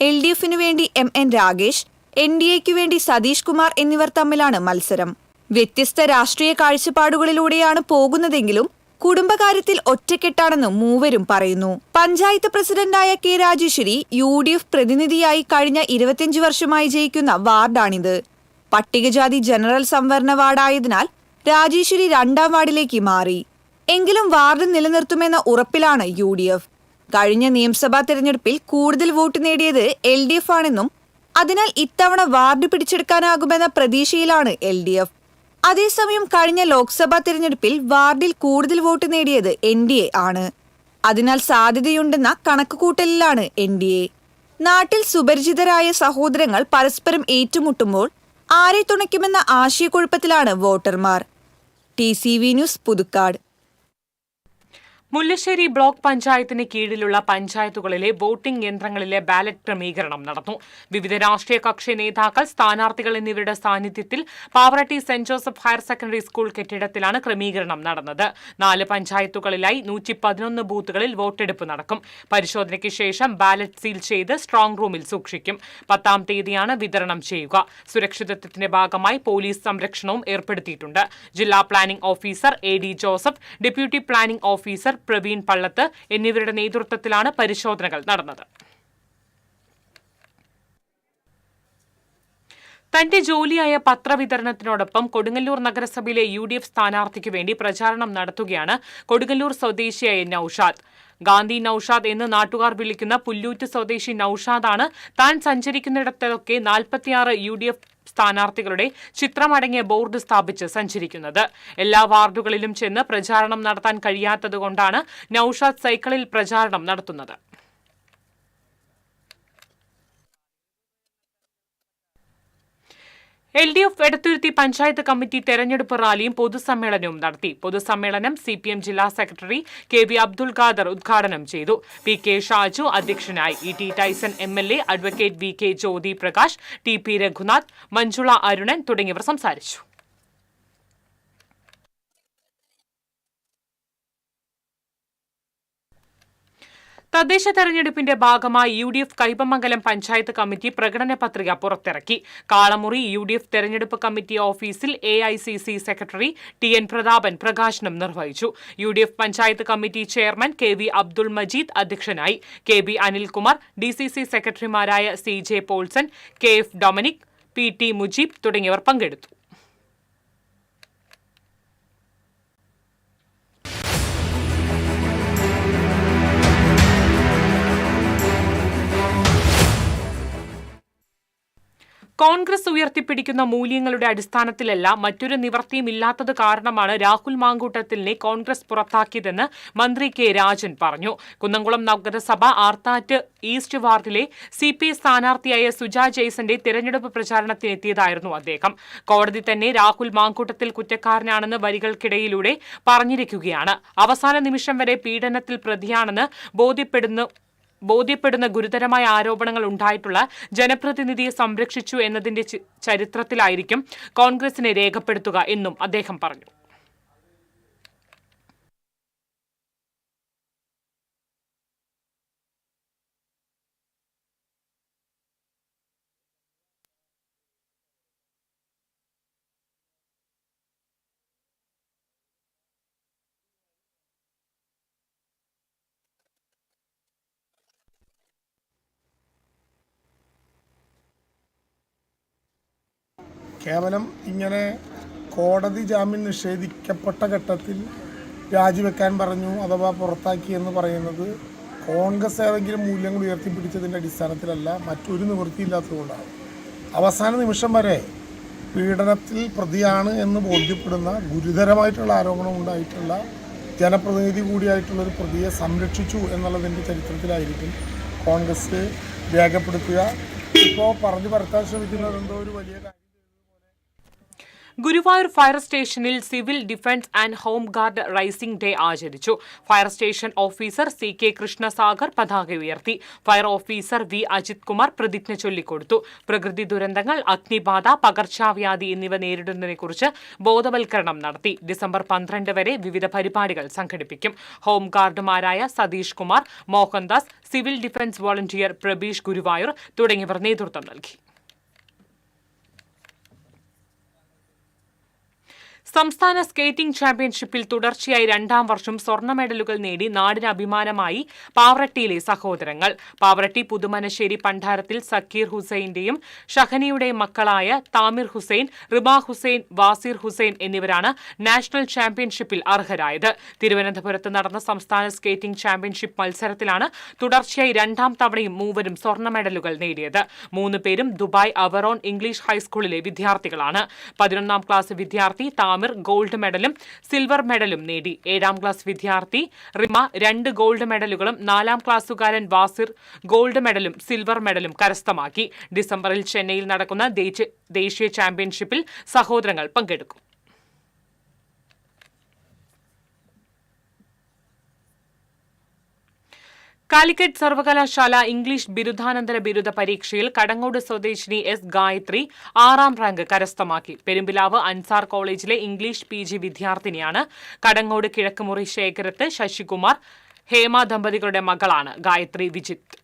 LDFിനു വേണ്ടി MN രാഗേഷ്, NDAയ്ക്കു വേണ്ടി സതീഷ് കുമാർ എന്നിവർ തമ്മിലാണ് മത്സരം. വ്യത്യസ്ത രാഷ്ട്രീയ കാഴ്ചപ്പാടുകളിലൂടെയാണ് പോകുന്നതെങ്കിലും കുടുംബകാര്യത്തിൽ ഒറ്റക്കെട്ടാണെന്ന് മൂവരും പറയുന്നു. പഞ്ചായത്ത് പ്രസിഡന്റായ K രാജേശ്വരി UDF പ്രതിനിധിയായി കഴിഞ്ഞ 25 വർഷമായി ജയിക്കുന്ന വാർഡാണിത്. പട്ടികജാതി ജനറൽ സംവരണ വാർഡായതിനാൽ രാജേശ്വരി 2-ാം വാർഡിലേക്ക് മാറി. എങ്കിലും വാർഡ് നിലനിർത്തുമെന്ന ഉറപ്പിലാണ് UDF. കഴിഞ്ഞ നിയമസഭാ തെരഞ്ഞെടുപ്പിൽ കൂടുതൽ വോട്ട് നേടിയത് LDF ആണെന്നും അതിനാൽ ഇത്തവണ വാർഡ് പിടിച്ചെടുക്കാനാകുമെന്ന പ്രതീക്ഷയിലാണ് LDF. അതേസമയം കഴിഞ്ഞ ലോക്സഭാ തെരഞ്ഞെടുപ്പിൽ വാർഡിൽ കൂടുതൽ വോട്ട് നേടിയത് NDA ആണ്. അതിനാൽ സാധ്യതയുണ്ടെന്ന കണക്കുകൂട്ടലിലാണ് NDA. നാട്ടിൽ സുപരിചിതരായ സഹോദരങ്ങൾ പരസ്പരം ഏറ്റുമുട്ടുമ്പോൾ ആരെ തുണയ്ക്കുമെന്ന ആശയക്കുഴപ്പത്തിലാണ് വോട്ടർമാർ. TCV news, Puthukkad. Mullassery block പഞ്ചായത്തിന് കീഴിലുള്ള പഞ്ചായത്തുകളിലെ വോട്ടിംഗ് യന്ത്രങ്ങളിലെ ബാലറ്റ് ക്രമീകരണം നടന്നു. വിവിധ രാഷ്ട്രീയ കക്ഷി നേതാക്കൾ, സ്ഥാനാർത്ഥികൾ എന്നിവരുടെ സാന്നിധ്യത്തിൽ Pavaratty saint Joseph higher secondary school കെട്ടിടത്തിലാണ് ക്രമീകരണം നടന്നത്. 4 പഞ്ചായത്തുകളിലായി 111 ബൂത്തുകളിൽ വോട്ടെടുപ്പ് നടക്കും. പരിശോധനയ്ക്ക് ശേഷം ബാലറ്റ് സീൽ ചെയ്ത് സ്ട്രോങ് റൂമിൽ സൂക്ഷിക്കും. 10-ാം തീയതിയാണ് വിതരണം ചെയ്യുക. സുരക്ഷിതത്വത്തിന്റെ ഭാഗമായി പോലീസ് സംരക്ഷണവും ഏർപ്പെടുത്തിയിട്ടുണ്ട്. ജില്ലാ planning officer AD Joseph, deputy planning officer Praveen Pallath എന്നിവരുടെ നേതൃത്വത്തിലാണ് പരിശോധനകൾ നടന്നത്. തന്റെ ജോലിയായ പത്രവിതരണത്തിനോടൊപ്പം കൊടുങ്ങല്ലൂർ നഗരസഭയിലെ UDF സ്ഥാനാർത്ഥിക്ക് വേണ്ടി പ്രചാരണം നടത്തുകയാണ് കൊടുങ്ങല്ലൂർ സ്വദേശിയായ നൌഷാദ്. ഗാന്ധി നൌഷാദ് എന്ന് നാട്ടുകാർ വിളിക്കുന്ന പുല്ലൂറ്റ് സ്വദേശി നൌഷാദാണ് താൻ സഞ്ചരിക്കുന്നിടത്തൊക്കെ 46 UDF സ്ഥാനാർത്ഥികളുടെ ചിത്രമടങ്ങിയ ബോർഡ് സ്ഥാപിച്ച് സഞ്ചരിക്കുന്നത്. എല്ലാ വാർഡുകളിലും ചെന്ന് പ്രചാരണം നടത്താൻ കഴിയാത്തതുകൊണ്ടാണ് നൌഷാദ് സൈക്കിളിൽ പ്രചാരണം നടത്തുന്നത്. LDF എടത്തുരുത്തി പഞ്ചായത്ത് കമ്മിറ്റി തെരഞ്ഞെടുപ്പ് റാലിയും പൊതുസമ്മേളനവും നടത്തി. പൊതുസമ്മേളനം CPM ജില്ലാ സെക്രട്ടറി KV അബ്ദുൽ ഖാദർ ഉദ്ഘാടനം ചെയ്തു. PK ഷാജു അധ്യക്ഷനായി. ET Tyson MLA, advocate VK Jyothi Prakash, TP Raghunath, Manjula Arunan തുടങ്ങിയവർ സംസാരിച്ചു. തദ്ദേശ തെരഞ്ഞെടുപ്പിന്റെ ഭാഗമായി UDF കൈപ്പമംഗലം പഞ്ചായത്ത് കമ്മിറ്റി പ്രകടന പത്രിക പുറത്തിറക്കി. കാളമുറി UDF തെരഞ്ഞെടുപ്പ് കമ്മിറ്റി ഓഫീസിൽ AICC സെക്രട്ടറി TN പ്രതാപൻ പ്രകാശനം നിർവഹിച്ചു. UDF panchayat committee chairman KV Abdul Majeed അധ്യക്ഷനായി. KB അനിൽകുമാർ, DCC സെക്രട്ടറിമാരായ CJ Paulson, KF Dominic, PT Mujeeb തുടങ്ങിയവർ പങ്കെടുത്തു. കോൺഗ്രസ് ഉയർത്തിപ്പിടിക്കുന്ന മൂല്യങ്ങളുടെ അടിസ്ഥാനത്തിലല്ല, മറ്റൊരു നിവൃത്തിയും ഇല്ലാത്തത് കാരണമാണ് രാഹുൽ മാങ്കൂട്ടത്തിലിനെ കോൺഗ്രസ് പുറത്താക്കിയതെന്ന് മന്ത്രി K രാജൻ പറഞ്ഞു. കുന്നംകുളം നഗരസഭ ആർത്താറ്റ് ഈസ്റ്റ് വാർഡിലെ CPI സ്ഥാനാർത്ഥിയായ സുജ ജെയ്സന്റെ തിരഞ്ഞെടുപ്പ് പ്രചാരണത്തിനെത്തിയതായിരുന്നു അദ്ദേഹം. കോടതി തന്നെ രാഹുൽ മാങ്കൂട്ടത്തിൽ കുറ്റക്കാരനാണെന്ന് വരികൾക്കിടയിലൂടെ പറഞ്ഞിരിക്കുകയാണ്. അവസാന നിമിഷം വരെ പീഡനത്തിൽ പ്രതിയാണെന്ന് ബോധ്യപ്പെടുന്ന ഗുരുതരമായ ആരോപണങ്ങൾ ഉണ്ടായിട്ടുള്ള ജനപ്രതിനിധിയെ സംരക്ഷിച്ചു എന്നതിന്റെ ചരിത്രത്തിലായിരിക്കും കോൺഗ്രസിനെ രേഖപ്പെടുത്തുക എന്നും അദ്ദേഹം പറഞ്ഞു. കേവലം ഇങ്ങനെ കോടതി ജാമ്യം നിഷേധിക്കപ്പെട്ട ഘട്ടത്തിൽ രാജിവെക്കാൻ പറഞ്ഞു അഥവാ പുറത്താക്കി എന്ന് പറയുന്നത് കോൺഗ്രസ് ഏതെങ്കിലും മൂല്യങ്ങൾ ഉയർത്തിപ്പിടിച്ചതിൻ്റെ അടിസ്ഥാനത്തിലല്ല, മറ്റൊരു നിവൃത്തിയില്ലാത്തതുകൊണ്ടാണ്. അവസാന നിമിഷം വരെ പീഡനത്തിൽ പ്രതിയാണ് എന്ന് ബോധ്യപ്പെടുന്ന ഗുരുതരമായിട്ടുള്ള ആരോപണം ഉണ്ടായിട്ടുള്ള ജനപ്രതിനിധി കൂടിയായിട്ടുള്ളൊരു പ്രതിയെ സംരക്ഷിച്ചു എന്നുള്ളതിൻ്റെ ചരിത്രത്തിലായിരിക്കും കോൺഗ്രസ് രേഖപ്പെടുത്തുക. ഇപ്പോൾ പറഞ്ഞു പരത്താൻ ശ്രമിക്കുന്നത് എന്തോ ഒരു വലിയ കാര്യം. ഗുരുവായൂർ ഫയർ സ്റ്റേഷനിൽ civil defence and home guard rising day ആചരിച്ചു. Fire station officer CK Krishnasagar പതാക ഉയർത്തി. Fire officer V Ajith Kumar പ്രതിജ്ഞ ചൊല്ലിക്കൊടുത്തു. പ്രകൃതി ദുരന്തങ്ങൾ, അഗ്നിബാധ, പകർച്ചവ്യാധി എന്നിവ നേരിടുന്നതിനെക്കുറിച്ച് ബോധവൽക്കരണം നടത്തി. ഡിസംബർ 12 വരെ വിവിധ പരിപാടികൾ സംഘടിപ്പിക്കും. ഹോം ഗാർഡുമാരായ Satheesh Kumar, Mohandas, civil defence volunteer Prabeesh Guruvayur തുടങ്ങിയവർ നേതൃത്വം നൽകി. സംസ്ഥാന സ്കേറ്റിംഗ് ചാമ്പ്യൻഷിപ്പിൽ തുടർച്ചയായി 2ാം വർഷം സ്വർണ്ണ മെഡലുകൾ നേടി നാടിന് അഭിമാനമായി പാവറട്ടിയിലെ സഹോദരങ്ങൾ. പാവറട്ടി പുതുമനശ്ശേരി പണ്ടാരത്തിൽ സക്കീർ ഹുസൈന്റെയും ഷഹനിയുടെയും മക്കളായ താമിർ ഹുസൈൻ, റിബ ഹുസൈൻ, വാസിർ ഹുസൈൻ എന്നിവരാണ് നാഷണൽ ചാമ്പ്യൻഷിപ്പിൽ അർഹരായത്. തിരുവനന്തപുരത്ത് നടന്ന സംസ്ഥാന സ്കേറ്റിംഗ് ചാമ്പ്യൻഷിപ്പ് മത്സരത്തിലാണ് തുടർച്ചയായി 2ാം തവണയും മൂവരും സ്വർണ്ണ മെഡലുകൾ നേടിയത്. 3 പേരും ദുബായ് അവറോൺ ഇംഗ്ലീഷ് ഹൈസ്കൂളിലെ വിദ്യാർത്ഥികളാണ്. 11ാം ക്ലാസ് വിദ്യാർത്ഥി താമിർ ഗോൾഡ് മെഡലും സിൽവർ മെഡലും നേടി. 7ാം ക്ലാസ് വിദ്യാർത്ഥി Rima 2 gold മെഡലുകളും 4ാം ക്ലാസ്സുകാരൻ Vasir gold മെഡലും silver മെഡലും കരസ്ഥമാക്കി. ഡിസംബറിൽ ചെന്നൈയിൽ നടക്കുന്ന ദേശീയ ചാമ്പ്യൻഷിപ്പിൽ സഹോദരങ്ങൾ പങ്കെടുക്കും. കാലിക്കറ്റ് സർവകലാശാല ഇംഗ്ലീഷ് ബിരുദാനന്തര ബിരുദ പരീക്ഷയിൽ കടങ്ങോട് സ്വദേശിനി S ഗായത്രി 6ാം റാങ്ക് കരസ്ഥമാക്കി. പെരുമ്പിലാവ് അൻസാർ കോളേജിലെ ഇംഗ്ലീഷ് PG വിദ്യാർത്ഥിനിയാണ്. കടങ്ങോട് കിഴക്കുമുറി ശേഖരത്ത് ശശികുമാർ, ഹേമ ദമ്പതികളുടെ മകളാണ് ഗായത്രി വിജിത്ത്.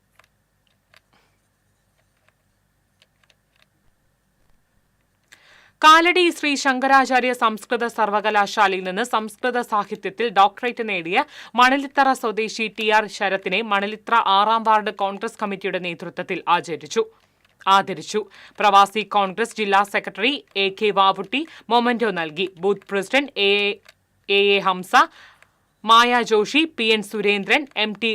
കാലടി ശ്രീ ശങ്കരാചാര്യ സംസ്കൃത സർവകലാശാലയിൽ നിന്ന് സംസ്കൃത സാഹിത്യത്തിൽ ഡോക്ടറേറ്റ് നേടിയ മണലിത്തറ സ്വദേശി TR ശരത്തിനെ മണലിത്ര 6ാം വാർഡ് കോൺഗ്രസ് കമ്മിറ്റിയുടെ നേതൃത്വത്തിൽ ആദരിച്ചു. പ്രവാസി കോൺഗ്രസ് ജില്ലാ സെക്രട്ടറി AK വാവുട്ടി മൊമന്റോ നൽകി. Booth president AA Hamza, Maya Joshi, PN Surendran, MT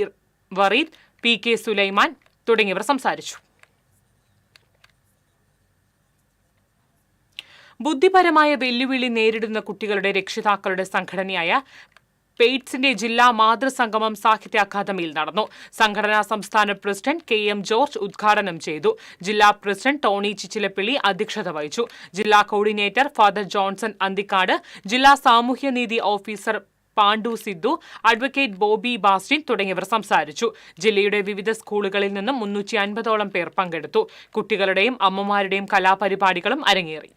Vareed, PK Sulaiman തുടങ്ങിയവർ സംസാരിച്ചു. ബുദ്ധിപരമായ വെല്ലുവിളി നേരിടുന്ന കുട്ടികളുടെ രക്ഷിതാക്കളുടെ സംഘടനയായ പെയ്റ്റ്സിന്റെ ജില്ലാ മാതൃസംഗമം സാഹിത്യ അക്കാദമിയിൽ നടന്നു. സംഘടനാ സംസ്ഥാന പ്രസിഡന്റ് KM ജോർജ് ഉദ്ഘാടനം ചെയ്തു. ജില്ലാ പ്രസിഡന്റ് ടോണി ചിച്ചിലപ്പിള്ളി അധ്യക്ഷത വഹിച്ചു. ജില്ലാ കോർഡിനേറ്റർ ഫാദർ ജോൺസൺ അന്തിക്കാട്, ജില്ലാ സാമൂഹ്യനീതി ഓഫീസർ പാണ്ഡു സിദ്ധു, അഡ്വക്കേറ്റ് ബോബി ബാസ്റ്റിൻ തുടങ്ങിയവർ സംസാരിച്ചു. ജില്ലയുടെ വിവിധ സ്കൂളുകളിൽ നിന്നും 350ഓളം പേർ പങ്കെടുത്തു. കുട്ടികളുടെയും അമ്മമാരുടെയും കലാപരിപാടികളും അരങ്ങേറി.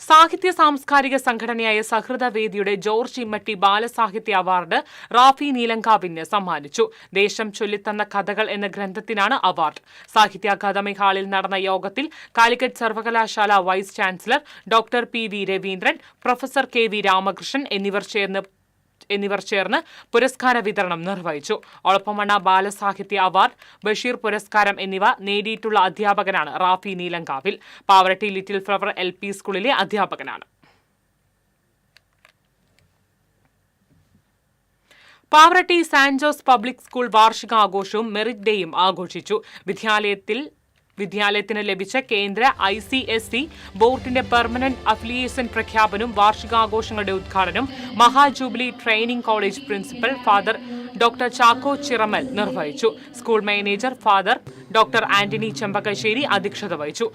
സാഹിത്യ സാംസ്കാരിക സംഘടനയായ സഹൃദവേദിയുടെ ജോർജ് ഇമ്മട്ടി ബാലസാഹിത്യ അവാർഡ് റാഫി നീലങ്കാവിന് സമ്മാനിച്ചു. ദേശം ചൊല്ലിത്തന്ന കഥകൾ എന്ന ഗ്രന്ഥത്തിനാണ് അവാർഡ്. സാഹിത്യ അക്കാദമി ഹാളിൽ നടന്ന യോഗത്തിൽ കാലിക്കറ്റ് സർവകലാശാല vice chancellor doctor PV Raveendran, professor KV Ramakrishnan എന്നിവർ ചേർന്ന് പുരസ്കാര വിതരണം നിർവഹിച്ചു. ഒളപ്പമണ്ണ ബാലസാഹിത്യ അവാർഡ്, ബഷീർ പുരസ്കാരം എന്നിവ നേടിയിട്ടുള്ള അധ്യാപകനാണ് Rafi Neelankavil. Pavaratty little flower LP സ്കൂളിലെ അധ്യാപകനാണ്. Pavaratty saint Jose public school വാർഷികാഘോഷവും മെറിറ്റ് ഡേയും ആഘോഷിച്ചു. വിദ്യാലയത്തിന് ലഭിച്ച കേന്ദ്ര ICSE ബോർഡിന്റെ പെർമനന്റ് അഫിലിയേഷൻ പ്രഖ്യാപനവും വാർഷികാഘോഷങ്ങളുടെ ഉദ്ഘാടനം മഹാജൂബിലി training college principal father doctor Chacko Chiramal നിർവഹിച്ചു. School manager father doctor Antony Chembakassery അധ്യക്ഷത വഹിച്ചു.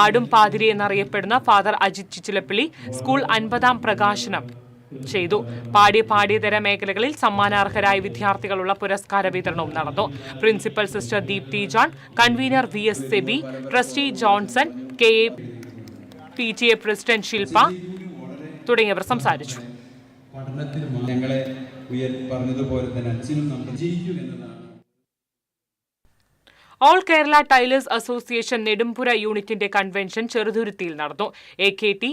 ആടും പാതിരി എന്നറിയപ്പെടുന്ന ഫാദർ അജിത് ചിച്ചിലപ്പിള്ളി സ്കൂൾ 50ാം പ്രകാശനം ചെയ്തു. പാഠ്യേതര മേഖലകളിൽ സമ്മാനാർഹരായ വിദ്യാർത്ഥികളുള്ള പുരസ്കാര വിതരണവും നടന്നു. Principal sister Deepthi John, convener VS Seby, trustee Johnson, KA PTA president Shilpa തുടങ്ങിയവർ സംസാരിച്ചു. All Kerala tailors association Nedumpura യൂണിറ്റിന്റെ കൺവെൻഷൻ ചെറുതുരുത്തിയിൽ നടന്നു. AKT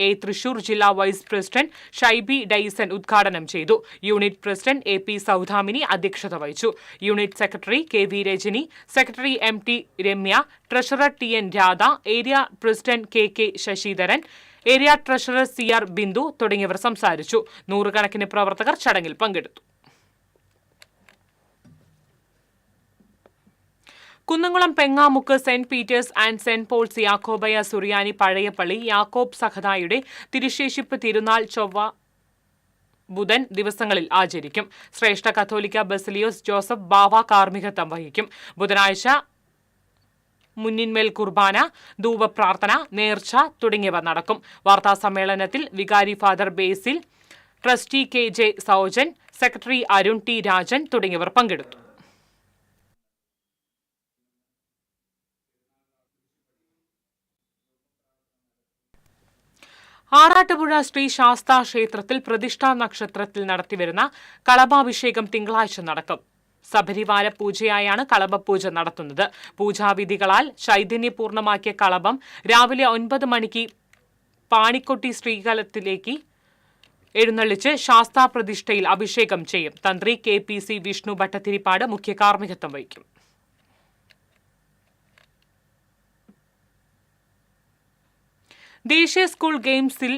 എ തൃശൂർ ജില്ലാ വൈസ് പ്രസിഡന്റ് ഷൈബി ഡൈസൺ ഉദ്ഘാടനം ചെയ്തു. യൂണിറ്റ് പ്രസിഡന്റ് AP സൗദാമിനി അധ്യക്ഷത വഹിച്ചു. Unit secretary KV Rajani, secretary MT Ramya, treasurer TN Radha, area president KK Sasidharan, area treasurer CR Bindu തുടങ്ങിയവർ സംസാരിച്ചു. നൂറുകണക്കിന് പ്രവർത്തകർ ചടങ്ങിൽ പങ്കെടുത്തു. Kunnamkulam Pengamuck saint Peter's and saint Paul's Yakobaya Suriyani Pazhayapalli Yakob സഹദായുടെ തിരുശേഷിപ്പ് തിരുനാൾ ചൊവ്വ ബുധൻ ദിവസങ്ങളിൽ ആചരിക്കും. ശ്രേഷ്ഠ കത്തോലിക്ക ബസിലിയോസ് ജോസഫ് ബാവ കാർമ്മികത്വം വഹിക്കും. ബുധനാഴ്ച മുന്നിന്മേൽ കുർബാന, ധൂപപ്രാർത്ഥന, നേർച്ച തുടങ്ങിയവ നടക്കും. വാർത്താസമ്മേളനത്തിൽ വികാരി father Basil, trustee KJ Soujan, secretary Arun T Rajan തുടങ്ങിയവർ പങ്കെടുത്തു. ആറാട്ടുപുഴ ശ്രീ ശാസ്താ ക്ഷേത്രത്തിൽ പ്രതിഷ്ഠാ നക്ഷത്രത്തിൽ നടത്തിവരുന്ന കളഭാഭിഷേകം തിങ്കളാഴ്ച നടക്കും. സബരിവാര പൂജയായാണ് കളഭപൂജ നടത്തുന്നത്. പൂജാവിധികളാൽ ചൈതന്യപൂർണമാക്കിയ കളഭം രാവിലെ 9 മണിക്ക് പാണിക്കൊട്ടി ശ്രീകലത്തിലേക്ക് എഴുന്നള്ളിച്ച് ശാസ്താ പ്രതിഷ്ഠയിൽ അഭിഷേകം ചെയ്യും. തന്ത്രി KPC വിഷ്ണു ഭട്ടതിരിപ്പാട് മുഖ്യ കാർമ്മികത്വം വഹിക്കും. ദേശീയ സ്കൂൾ ഗെയിംസിൽ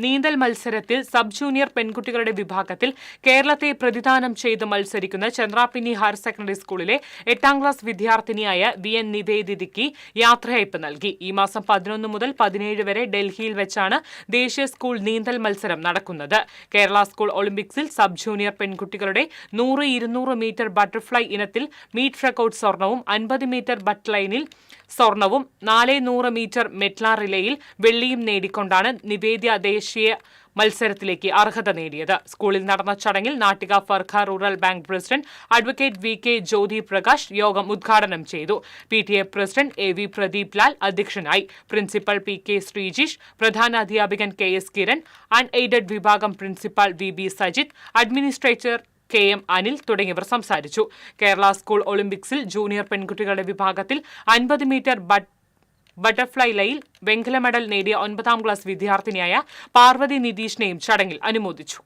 നീന്തൽ മത്സരത്തിൽ സബ് ജൂനിയർ പെൺകുട്ടികളുടെ വിഭാഗത്തിൽ കേരളത്തെ പ്രതിദാനം ചെയ്ത് മത്സരിക്കുന്ന ചന്ദ്രാപിന്നി ഹയർ സെക്കൻഡറി സ്കൂളിലെ 8ാം ക്ലാസ് വിദ്യാർത്ഥിനിയായ VN നിവേദിതയ്ക്ക് യാത്രയയപ്പ് നൽകി. ഈ മാസം 11 മുതൽ 17 വരെ ഡൽഹിയിൽ വെച്ചാണ് ദേശീയ സ്കൂൾ നീന്തൽ മത്സരം നടക്കുന്നത്. കേരള സ്കൂൾ ഒളിമ്പിക്സിൽ സബ് ജൂനിയർ പെൺകുട്ടികളുടെ 100-200 മീറ്റർ ബട്ടർഫ്ലൈ ഇനത്തിൽ മീറ്റ് റെക്കോർഡ് സ്വർണവും, 50 മീറ്റർ ബട്ട്ലൈനിൽ സ്വർണവും, 400 മീറ്റർ മെറ്റ്ല റിലേയിൽ വെള്ളിയും നേടിക്കൊണ്ടാണ് നിവേദ്യ ദേശീയ മത്സരത്തിലേക്ക് അർഹത നേടിയത്. സ്കൂളിൽ നടന്ന ചടങ്ങിൽ Nattika Firka rural bank president advocate VK Jyothi Prakash യോഗം ഉദ്ഘാടനം ചെയ്തു. PTA president AV Pradeep Lal അധ്യക്ഷനായി. പ്രിൻസിപ്പൽ PK ശ്രീജിഷ്, പ്രധാന അധ്യാപകൻ KS കിരൺ, അൺഎയ്ഡഡ് വിഭാഗം principal VB Sajith, administrator KM Anil തുടങ്ങിയവർ സംസാരിച്ചു. കേരള സ്കൂൾ ഒളിമ്പിക്സിൽ ജൂനിയർ പെൺകുട്ടികളുടെ വിഭാഗത്തിൽ 50 മീറ്റർ ബട്ടർഫ്ലൈ ലൈൽ വെങ്കല മെഡൽ നേടിയ 9ാം ക്ലാസ് വിദ്യാർത്ഥിനിയായ പാർവതി നിതീഷിനെയും ചടങ്ങിൽ അനുമോദിച്ചു.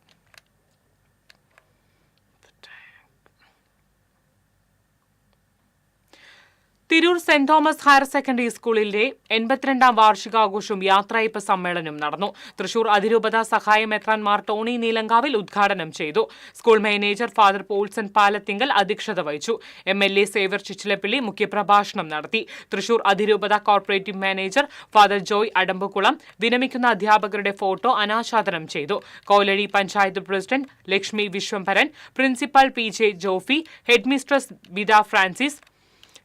Tirur saint Thomas higher secondary സ്കൂളിലെ 82ാം വാർഷികാഘോഷവും യാത്രയയപ്പ് സമ്മേളനവും നടന്നു. തൃശൂർ അതിരൂപത സഹായ മെത്രാൻമാർ ടോണി നീലങ്കാവിൽ ഉദ്ഘാടനം ചെയ്തു. School manager father Paulson Palathinkal അധ്യക്ഷത വഹിച്ചു. MLA സേവ്യർ ചിച്ചിലപ്പള്ളി മുഖ്യപ്രഭാഷണം നടത്തി. തൃശൂർ അതിരൂപത corporate manager father Joy Adambukulam വിരമിക്കുന്ന അധ്യാപകരുടെ ഫോട്ടോ അനാച്ഛാദനം ചെയ്തു. Kolazhy panchayat president Lakshmi Viswambharan, principal PJ Jofy, head mistress Bida Francis,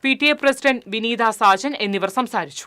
PTA president Vineetha Sajan എന്നിവർ സംസാരിച്ചു.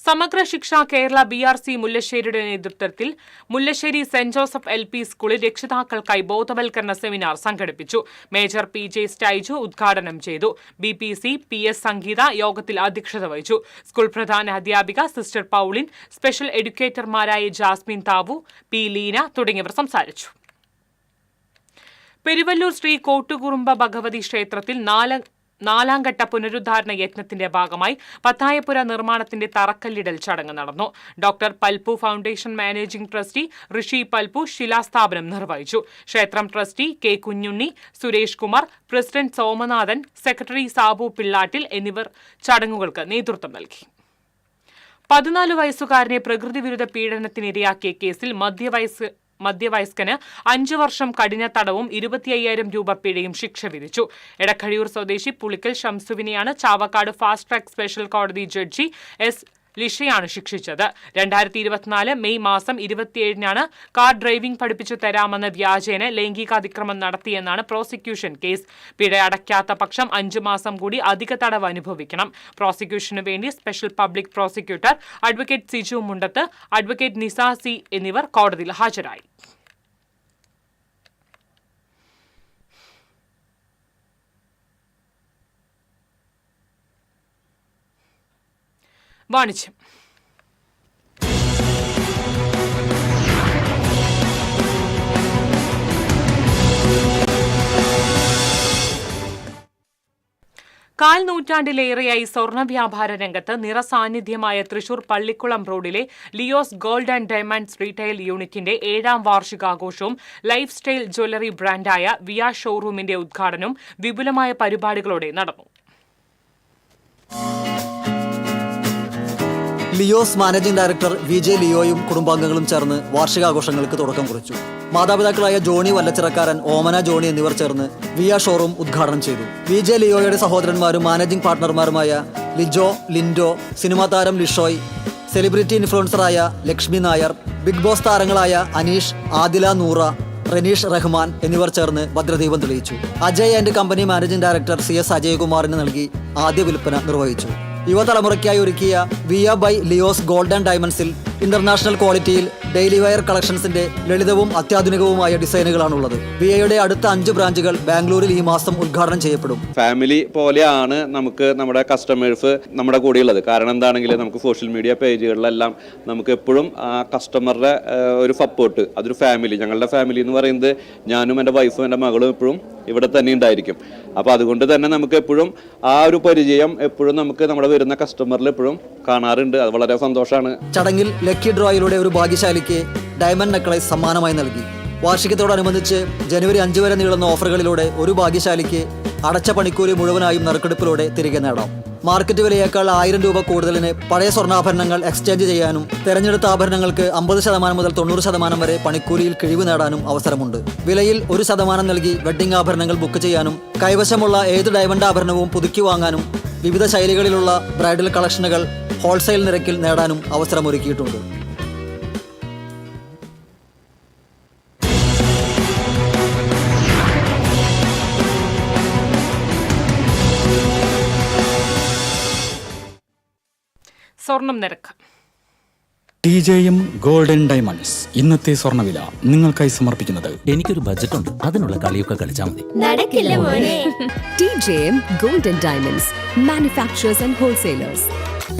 സമഗ്ര ശിക്ഷ കേരള BRC മുല്ലശ്ശേരിയുടെ നേതൃത്വത്തിൽ മുല്ലശ്ശേരി സെന്റ് ജോസഫ് LP സ്കൂളിൽ രക്ഷിതാക്കൾക്കായി ബോധവൽക്കരണ സെമിനാർ സംഘടിപ്പിച്ചു. മേജർ PJ സ്റ്റൈജു ഉദ്ഘാടനം ചെയ്തു. BPC PS സംഗീത യോഗത്തിൽ അധ്യക്ഷത വഹിച്ചു. സ്കൂൾ പ്രധാന അധ്യാപിക സിസ്റ്റർ പൌളിൻ, സ്പെഷ്യൽ എഡ്യൂക്കേറ്റർമാരായ ജാസ്മിൻ താവു, P ലീന തുടങ്ങിയവർ സംസാരിച്ചു. പെരുവല്ലൂർ ശ്രീ കോട്ടുകുറുമ്പ ഭഗവതി ക്ഷേത്രത്തിൽ 4ാം ഘട്ട പുനരുദ്ധാരണ യജ്ഞത്തിന്റെ ഭാഗമായി പത്തായപ്പുര നിർമ്മാണത്തിന്റെ തറക്കല്ലിടൽ ചടങ്ങ് നടന്നു. Doctor Palpu foundation managing trustee Rishi Palpu ശിലാസ്ഥാപനം നിർവഹിച്ചു. ക്ഷേത്രം trustee K Kunjunni, Suresh Kumar, president Somanathan, secretary Sabu Pillattil എന്നിവർ ചടങ്ങുകൾക്ക് നേതൃത്വം നൽകി. 14 വയസ്സുകാരനെ പ്രകൃതിവിരുദ്ധ പീഡനത്തിനിരയാക്കിയ കേസിൽ മധ്യവയസ്കന് 5 വർഷം കഠിന തടവും 25,000 രൂപ പിഴയും ശിക്ഷ വിധിച്ചു. എടക്കഴിയൂർ സ്വദേശി പുളിക്കൽ ഷംസുവിനെയാണ് ചാവക്കാട് ഫാസ്റ്റ് ട്രാക്ക് സ്പെഷ്യൽ കോടതി ജഡ്ജി S ലിഷയാണ് ശിക്ഷിച്ചത്. 2024 മെയ് മാസം 27-നാണ് കാർ ഡ്രൈവിംഗ് പഠിപ്പിച്ചു തരാമെന്ന വ്യാജേന ലൈംഗികാതിക്രമം നടത്തിയെന്നാണ് പ്രോസിക്യൂഷൻ കേസ്. പിഴ അടയ്ക്കാത്ത പക്ഷം 5 മാസം കൂടി അധിക തടവ് അനുഭവിക്കണം. പ്രോസിക്യൂഷനു വേണ്ടി special public prosecutor advocate Siju Mundath, advocate Nisa C എന്നിവർ കോടതിയിൽ ഹാജരായി. വാണിജ്യം. കാൽ നൂറ്റാണ്ടിലേറെയായി സ്വർണ്ണ വ്യാപാര രംഗത്ത് നിറസാന്നിധ്യമായ തൃശൂർ പള്ളിക്കുളം റോഡിലെ Leo's gold and diamonds retail യൂണിറ്റിന്റെ 7ാം വാർഷികാഘോഷവും ലൈഫ് സ്റ്റൈൽ ജ്വല്ലറി ബ്രാൻഡായ വിയ ഷോറൂമിന്റെ ഉദ്ഘാടനവും വിപുലമായ പരിപാടികളോടെ നടന്നു. ലിയോസ് മാനേജിംഗ് ഡയറക്ടർ VJ ലിയോയും കുടുംബാംഗങ്ങളും ചേർന്ന് വാർഷികാഘോഷങ്ങൾക്ക് തുടക്കം കുറിച്ചു. മാതാപിതാക്കളായ ജോണി വല്ലച്ചിറക്കാരൻ, ഓമന ജോണി എന്നിവർ ചേർന്ന് വിയ ഷോറൂം ഉദ്ഘാടനം ചെയ്തു. VJ ലിയോയുടെ സഹോദരന്മാരും മാനേജിംഗ് പാർട്ട്ണർമാരുമായ ലിജോ, ലിൻഡോ, സിനിമാ താരം ലിഷോയ്, സെലിബ്രിറ്റി ഇൻഫ്ലുവൻസറായ ലക്ഷ്മി നായർ, ബിഗ് ബോസ് താരങ്ങളായ അനീഷ്, ആദില നൂറ, റനീഷ് റഹ്മാൻ എന്നിവർ ചേർന്ന് ഭദ്രദീപം തെളിയിച്ചു. Ajay and company managing director CS അജയകുമാറിന് നൽകി ആദ്യ വിൽപ്പന നിർവഹിച്ചു. യുവതലമുറയ്ക്കായി ഒരുക്കിയ വിയ ബൈ ലിയോസ് ഗോൾഡ് ആൻഡ് ഡയമണ്ട്സിൽ ഇന്റർനാഷണൽ ക്വാളിറ്റിയിൽ ഡെയിലി വെയർ കളക്ഷൻസിന്റെ ലളിതവും അത്യാധുനികവുമായ ഡിസൈനുകളാണുള്ളത്. വിയയുടെ അടുത്ത 5 ബ്രാഞ്ചുകൾ ബാംഗ്ലൂരിൽ ഈ മാസം ഉദ്ഘാടനം ചെയ്യപ്പെടും. ഫാമിലി പോലെയാണ് നമുക്ക് നമ്മുടെ കസ്റ്റമേഴ്സ് നമ്മുടെ കൂടെയുള്ളത്. കാരണം എന്താണെങ്കിലും നമുക്ക് സോഷ്യൽ മീഡിയ പേജുകളിലെല്ലാം നമുക്ക് എപ്പോഴും ആ കസ്റ്റമറുടെ ഒരു സപ്പോർട്ട്, അതൊരു ഫാമിലി, ഞങ്ങളുടെ ഫാമിലി എന്ന് പറയുന്നത് ഞാനും എൻ്റെ വൈഫും എൻ്റെ മകളും എപ്പോഴും ഇവിടെ തന്നെ ഉണ്ടായിരിക്കും. അപ്പോൾ അതുകൊണ്ട് തന്നെ നമുക്ക് എപ്പോഴും ആ ഒരു പരിചയം എപ്പോഴും നമുക്ക് നമ്മുടെ വരുന്ന കസ്റ്റമറിൽ എപ്പോഴും കാണാറുണ്ട്. അത് വളരെ സന്തോഷമാണ്. ചടങ്ങിൽ ലക്കി ഡ്രോയിലൂടെ ഒരു ഭാഗ്യശാലിക്ക് ഡയമണ്ട് നെക്ലേസ് സമ്മാനമായി നൽകി. വാർഷികത്തോടനുബന്ധിച്ച് ജനുവരി 5 വരെ നീളുന്ന ഓഫറുകളിലൂടെ ഒരു ഭാഗ്യശാലിക്ക് അടച്ച പണിക്കൂലി മുഴുവനായും നറുക്കെടുപ്പിലൂടെ തിരികെ നേടാം. മാർക്കറ്റ് വിലയേക്കാൾ 1000 രൂപ കൂടുതലിന് പഴയ സ്വർണ്ണാഭരണങ്ങൾ എക്സ്ചേഞ്ച് ചെയ്യാനും തിരഞ്ഞെടുത്ത ആഭരണങ്ങൾക്ക് 50% മുതൽ 90% വരെ പണിക്കൂലിയിൽ കിഴിവ് നേടാനും അവസരമുണ്ട്. വിലയിൽ 1% നൽകി വെഡ്ഡിംഗ് ആഭരണങ്ങൾ ബുക്ക് ചെയ്യാനും കൈവശമുള്ള ഏത് ഡയമണ്ട് ആഭരണവും പുതുക്കി വാങ്ങാനും വിവിധ ശൈലികളിലുള്ള ബ്രൈഡൽ കളക്ഷനുകൾ ഹോൾസെയിൽ നിരക്കിൽ നേടാനും അവസരമൊരുക്കിയിട്ടുണ്ട്. സ്വർണം നിരക്ക്. TJM ഗോൾഡൻ ഡയമണ്ട്സ് ഇന്നത്തെ സ്വർണ്ണവില നിങ്ങൾക്കായി സമർപ്പിക്കുന്നത് എനിക്കൊരു ബജറ്റ് ഉണ്ട്, അതിനുള്ള കളിയൊക്കെ കളിച്ചാൽ മതി. നടക്കില്ല മോനെ. TJM golden diamonds manufacturers and wholesalers,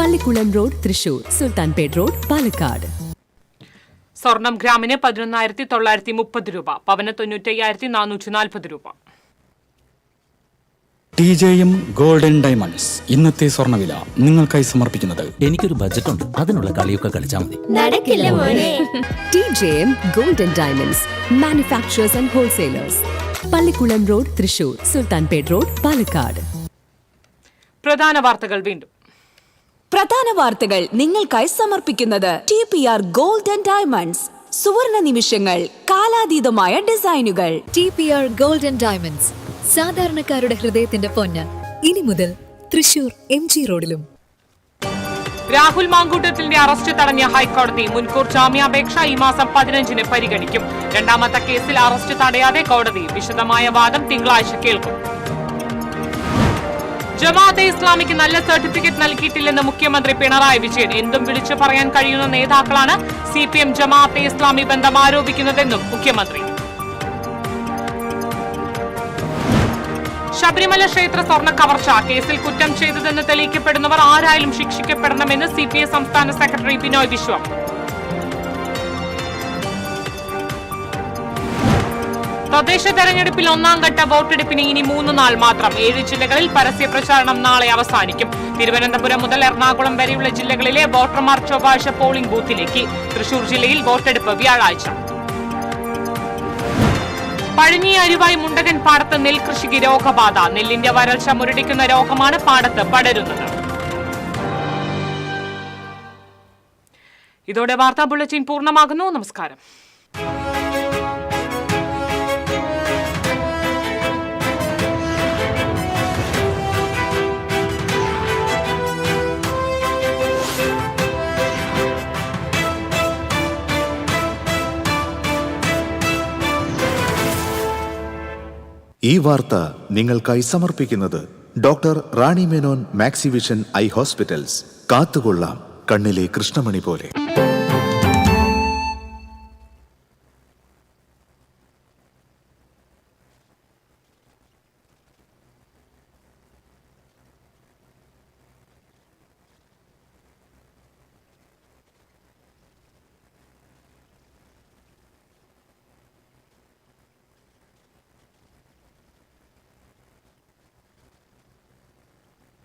Pallikkulam road, Thrissur, Sultanpet road, Palakkad. സ്വർണം ഗ്രാമിന് 11,930 രൂപ, പവന് 95,440 രൂപ. TJM ഗോൾഡൻ ഡയമണ്ട്സ് ഇന്നത്തെ സ്വർണ്ണവില നിങ്ങൾക്കായി സമർപ്പിക്കുന്നത് എനിക്കൊരു ബജറ്റ് ഉണ്ട്, അതിനുള്ള കളിയൊക്കെ കളിച്ചാൽ മതി. നടക്കില്ല മോനെ. TJM golden diamonds manufacturers and wholesalers, Pallikkulam road, Thrissur, Sultanpet road, Palakkad. പ്രധാന വാർത്തകൾ വീണ്ടും. പ്രധാന വാർത്തകൾ നിങ്ങൾക്കായി സമർപ്പിക്കുന്നത് TPR ഗോൾഡ് ആൻഡ് ഡയമണ്ട്സ്, സുവർണ നിമിഷങ്ങൾ, കാലാതീതമായ ഡിസൈനുകൾ. TPR ഗോൾഡ് ആൻഡ് ഡയമണ്ട്സ്, സാധാരണക്കാരുടെ ഹൃദയത്തിന്റെ പൊന്ന്. ഇനി മുതൽ തൃശൂർ MG റോഡിലും. രാഹുൽ മാങ്കൂട്ടത്തിന്റെ അറസ്റ്റ് തടഞ്ഞ ഹൈക്കോടതി. മുൻകൂർ ജാമ്യാപേക്ഷ ഈ മാസം 15-ന് പരിഗണിക്കും. രണ്ടാമത്തെ കേസിൽ അറസ്റ്റ് തടയാതെ കോടതി. വിശദമായ വാദം തിങ്കളാഴ്ച കേൾക്കും. ജമാഅത്തെ ഇസ്ലാമിക്ക് നല്ല സർട്ടിഫിക്കറ്റ് നൽകിയിട്ടില്ലെന്ന് മുഖ്യമന്ത്രി പിണറായി വിജയൻ. എന്തും വിളിച്ചു പറയാൻ കഴിയുന്ന നേതാക്കളാണ് CPM ജമാഅത്തെ ഇസ്ലാമി ബന്ധം ആരോപിക്കുന്നതെന്നും മുഖ്യമന്ത്രി. ശബരിമല ക്ഷേത്ര സ്വർണ്ണ കവർച്ച കേസിൽ കുറ്റം ചെയ്തതെന്ന് തെളിയിക്കപ്പെടുന്നവർ ആരായാലും ശിക്ഷിക്കപ്പെടണമെന്ന് CPI സംസ്ഥാന സെക്രട്ടറി ബിനോയ് വിശ്വം. തദ്ദേശ തെരഞ്ഞെടുപ്പിൽ 1ാം ഘട്ട വോട്ടെടുപ്പിന് ഇനി 3 നാൾ മാത്രം. 7 ജില്ലകളിൽ പരസ്യ പ്രചാരണം നാളെ അവസാനിക്കും. തിരുവനന്തപുരം മുതൽ എറണാകുളം വരെയുള്ള ജില്ലകളിലെ വോട്ടർമാർ ചൊവ്വാഴ്ച പോളിംഗ് ബൂത്തിലേക്ക്. തൃശൂർ ജില്ലയിൽ വോട്ടെടുപ്പ് വ്യാഴാഴ്ച. പഴഞ്ഞി അരുവായി മുണ്ടകൻ പാടത്ത് നെൽകൃഷിക്ക് രോഗബാധ. നെല്ലിന്റെ വരൾച്ച മുരടിക്കുന്ന രോഗമാണ് പാടത്ത് പടരുന്നത്. ഇതോടെ വാർത്താ ബുള്ളറ്റിൻ പൂർണ്ണമാകുന്നു. നമസ്കാരം. ഈ വാർത്ത നിങ്ങൾക്കായി സമർപ്പിക്കുന്നത് doctor Rani Menon Maxivision I hospitals. കാത്തുകൊള്ളാം കണ്ണിലെ കൃഷ്ണമണി പോലെ.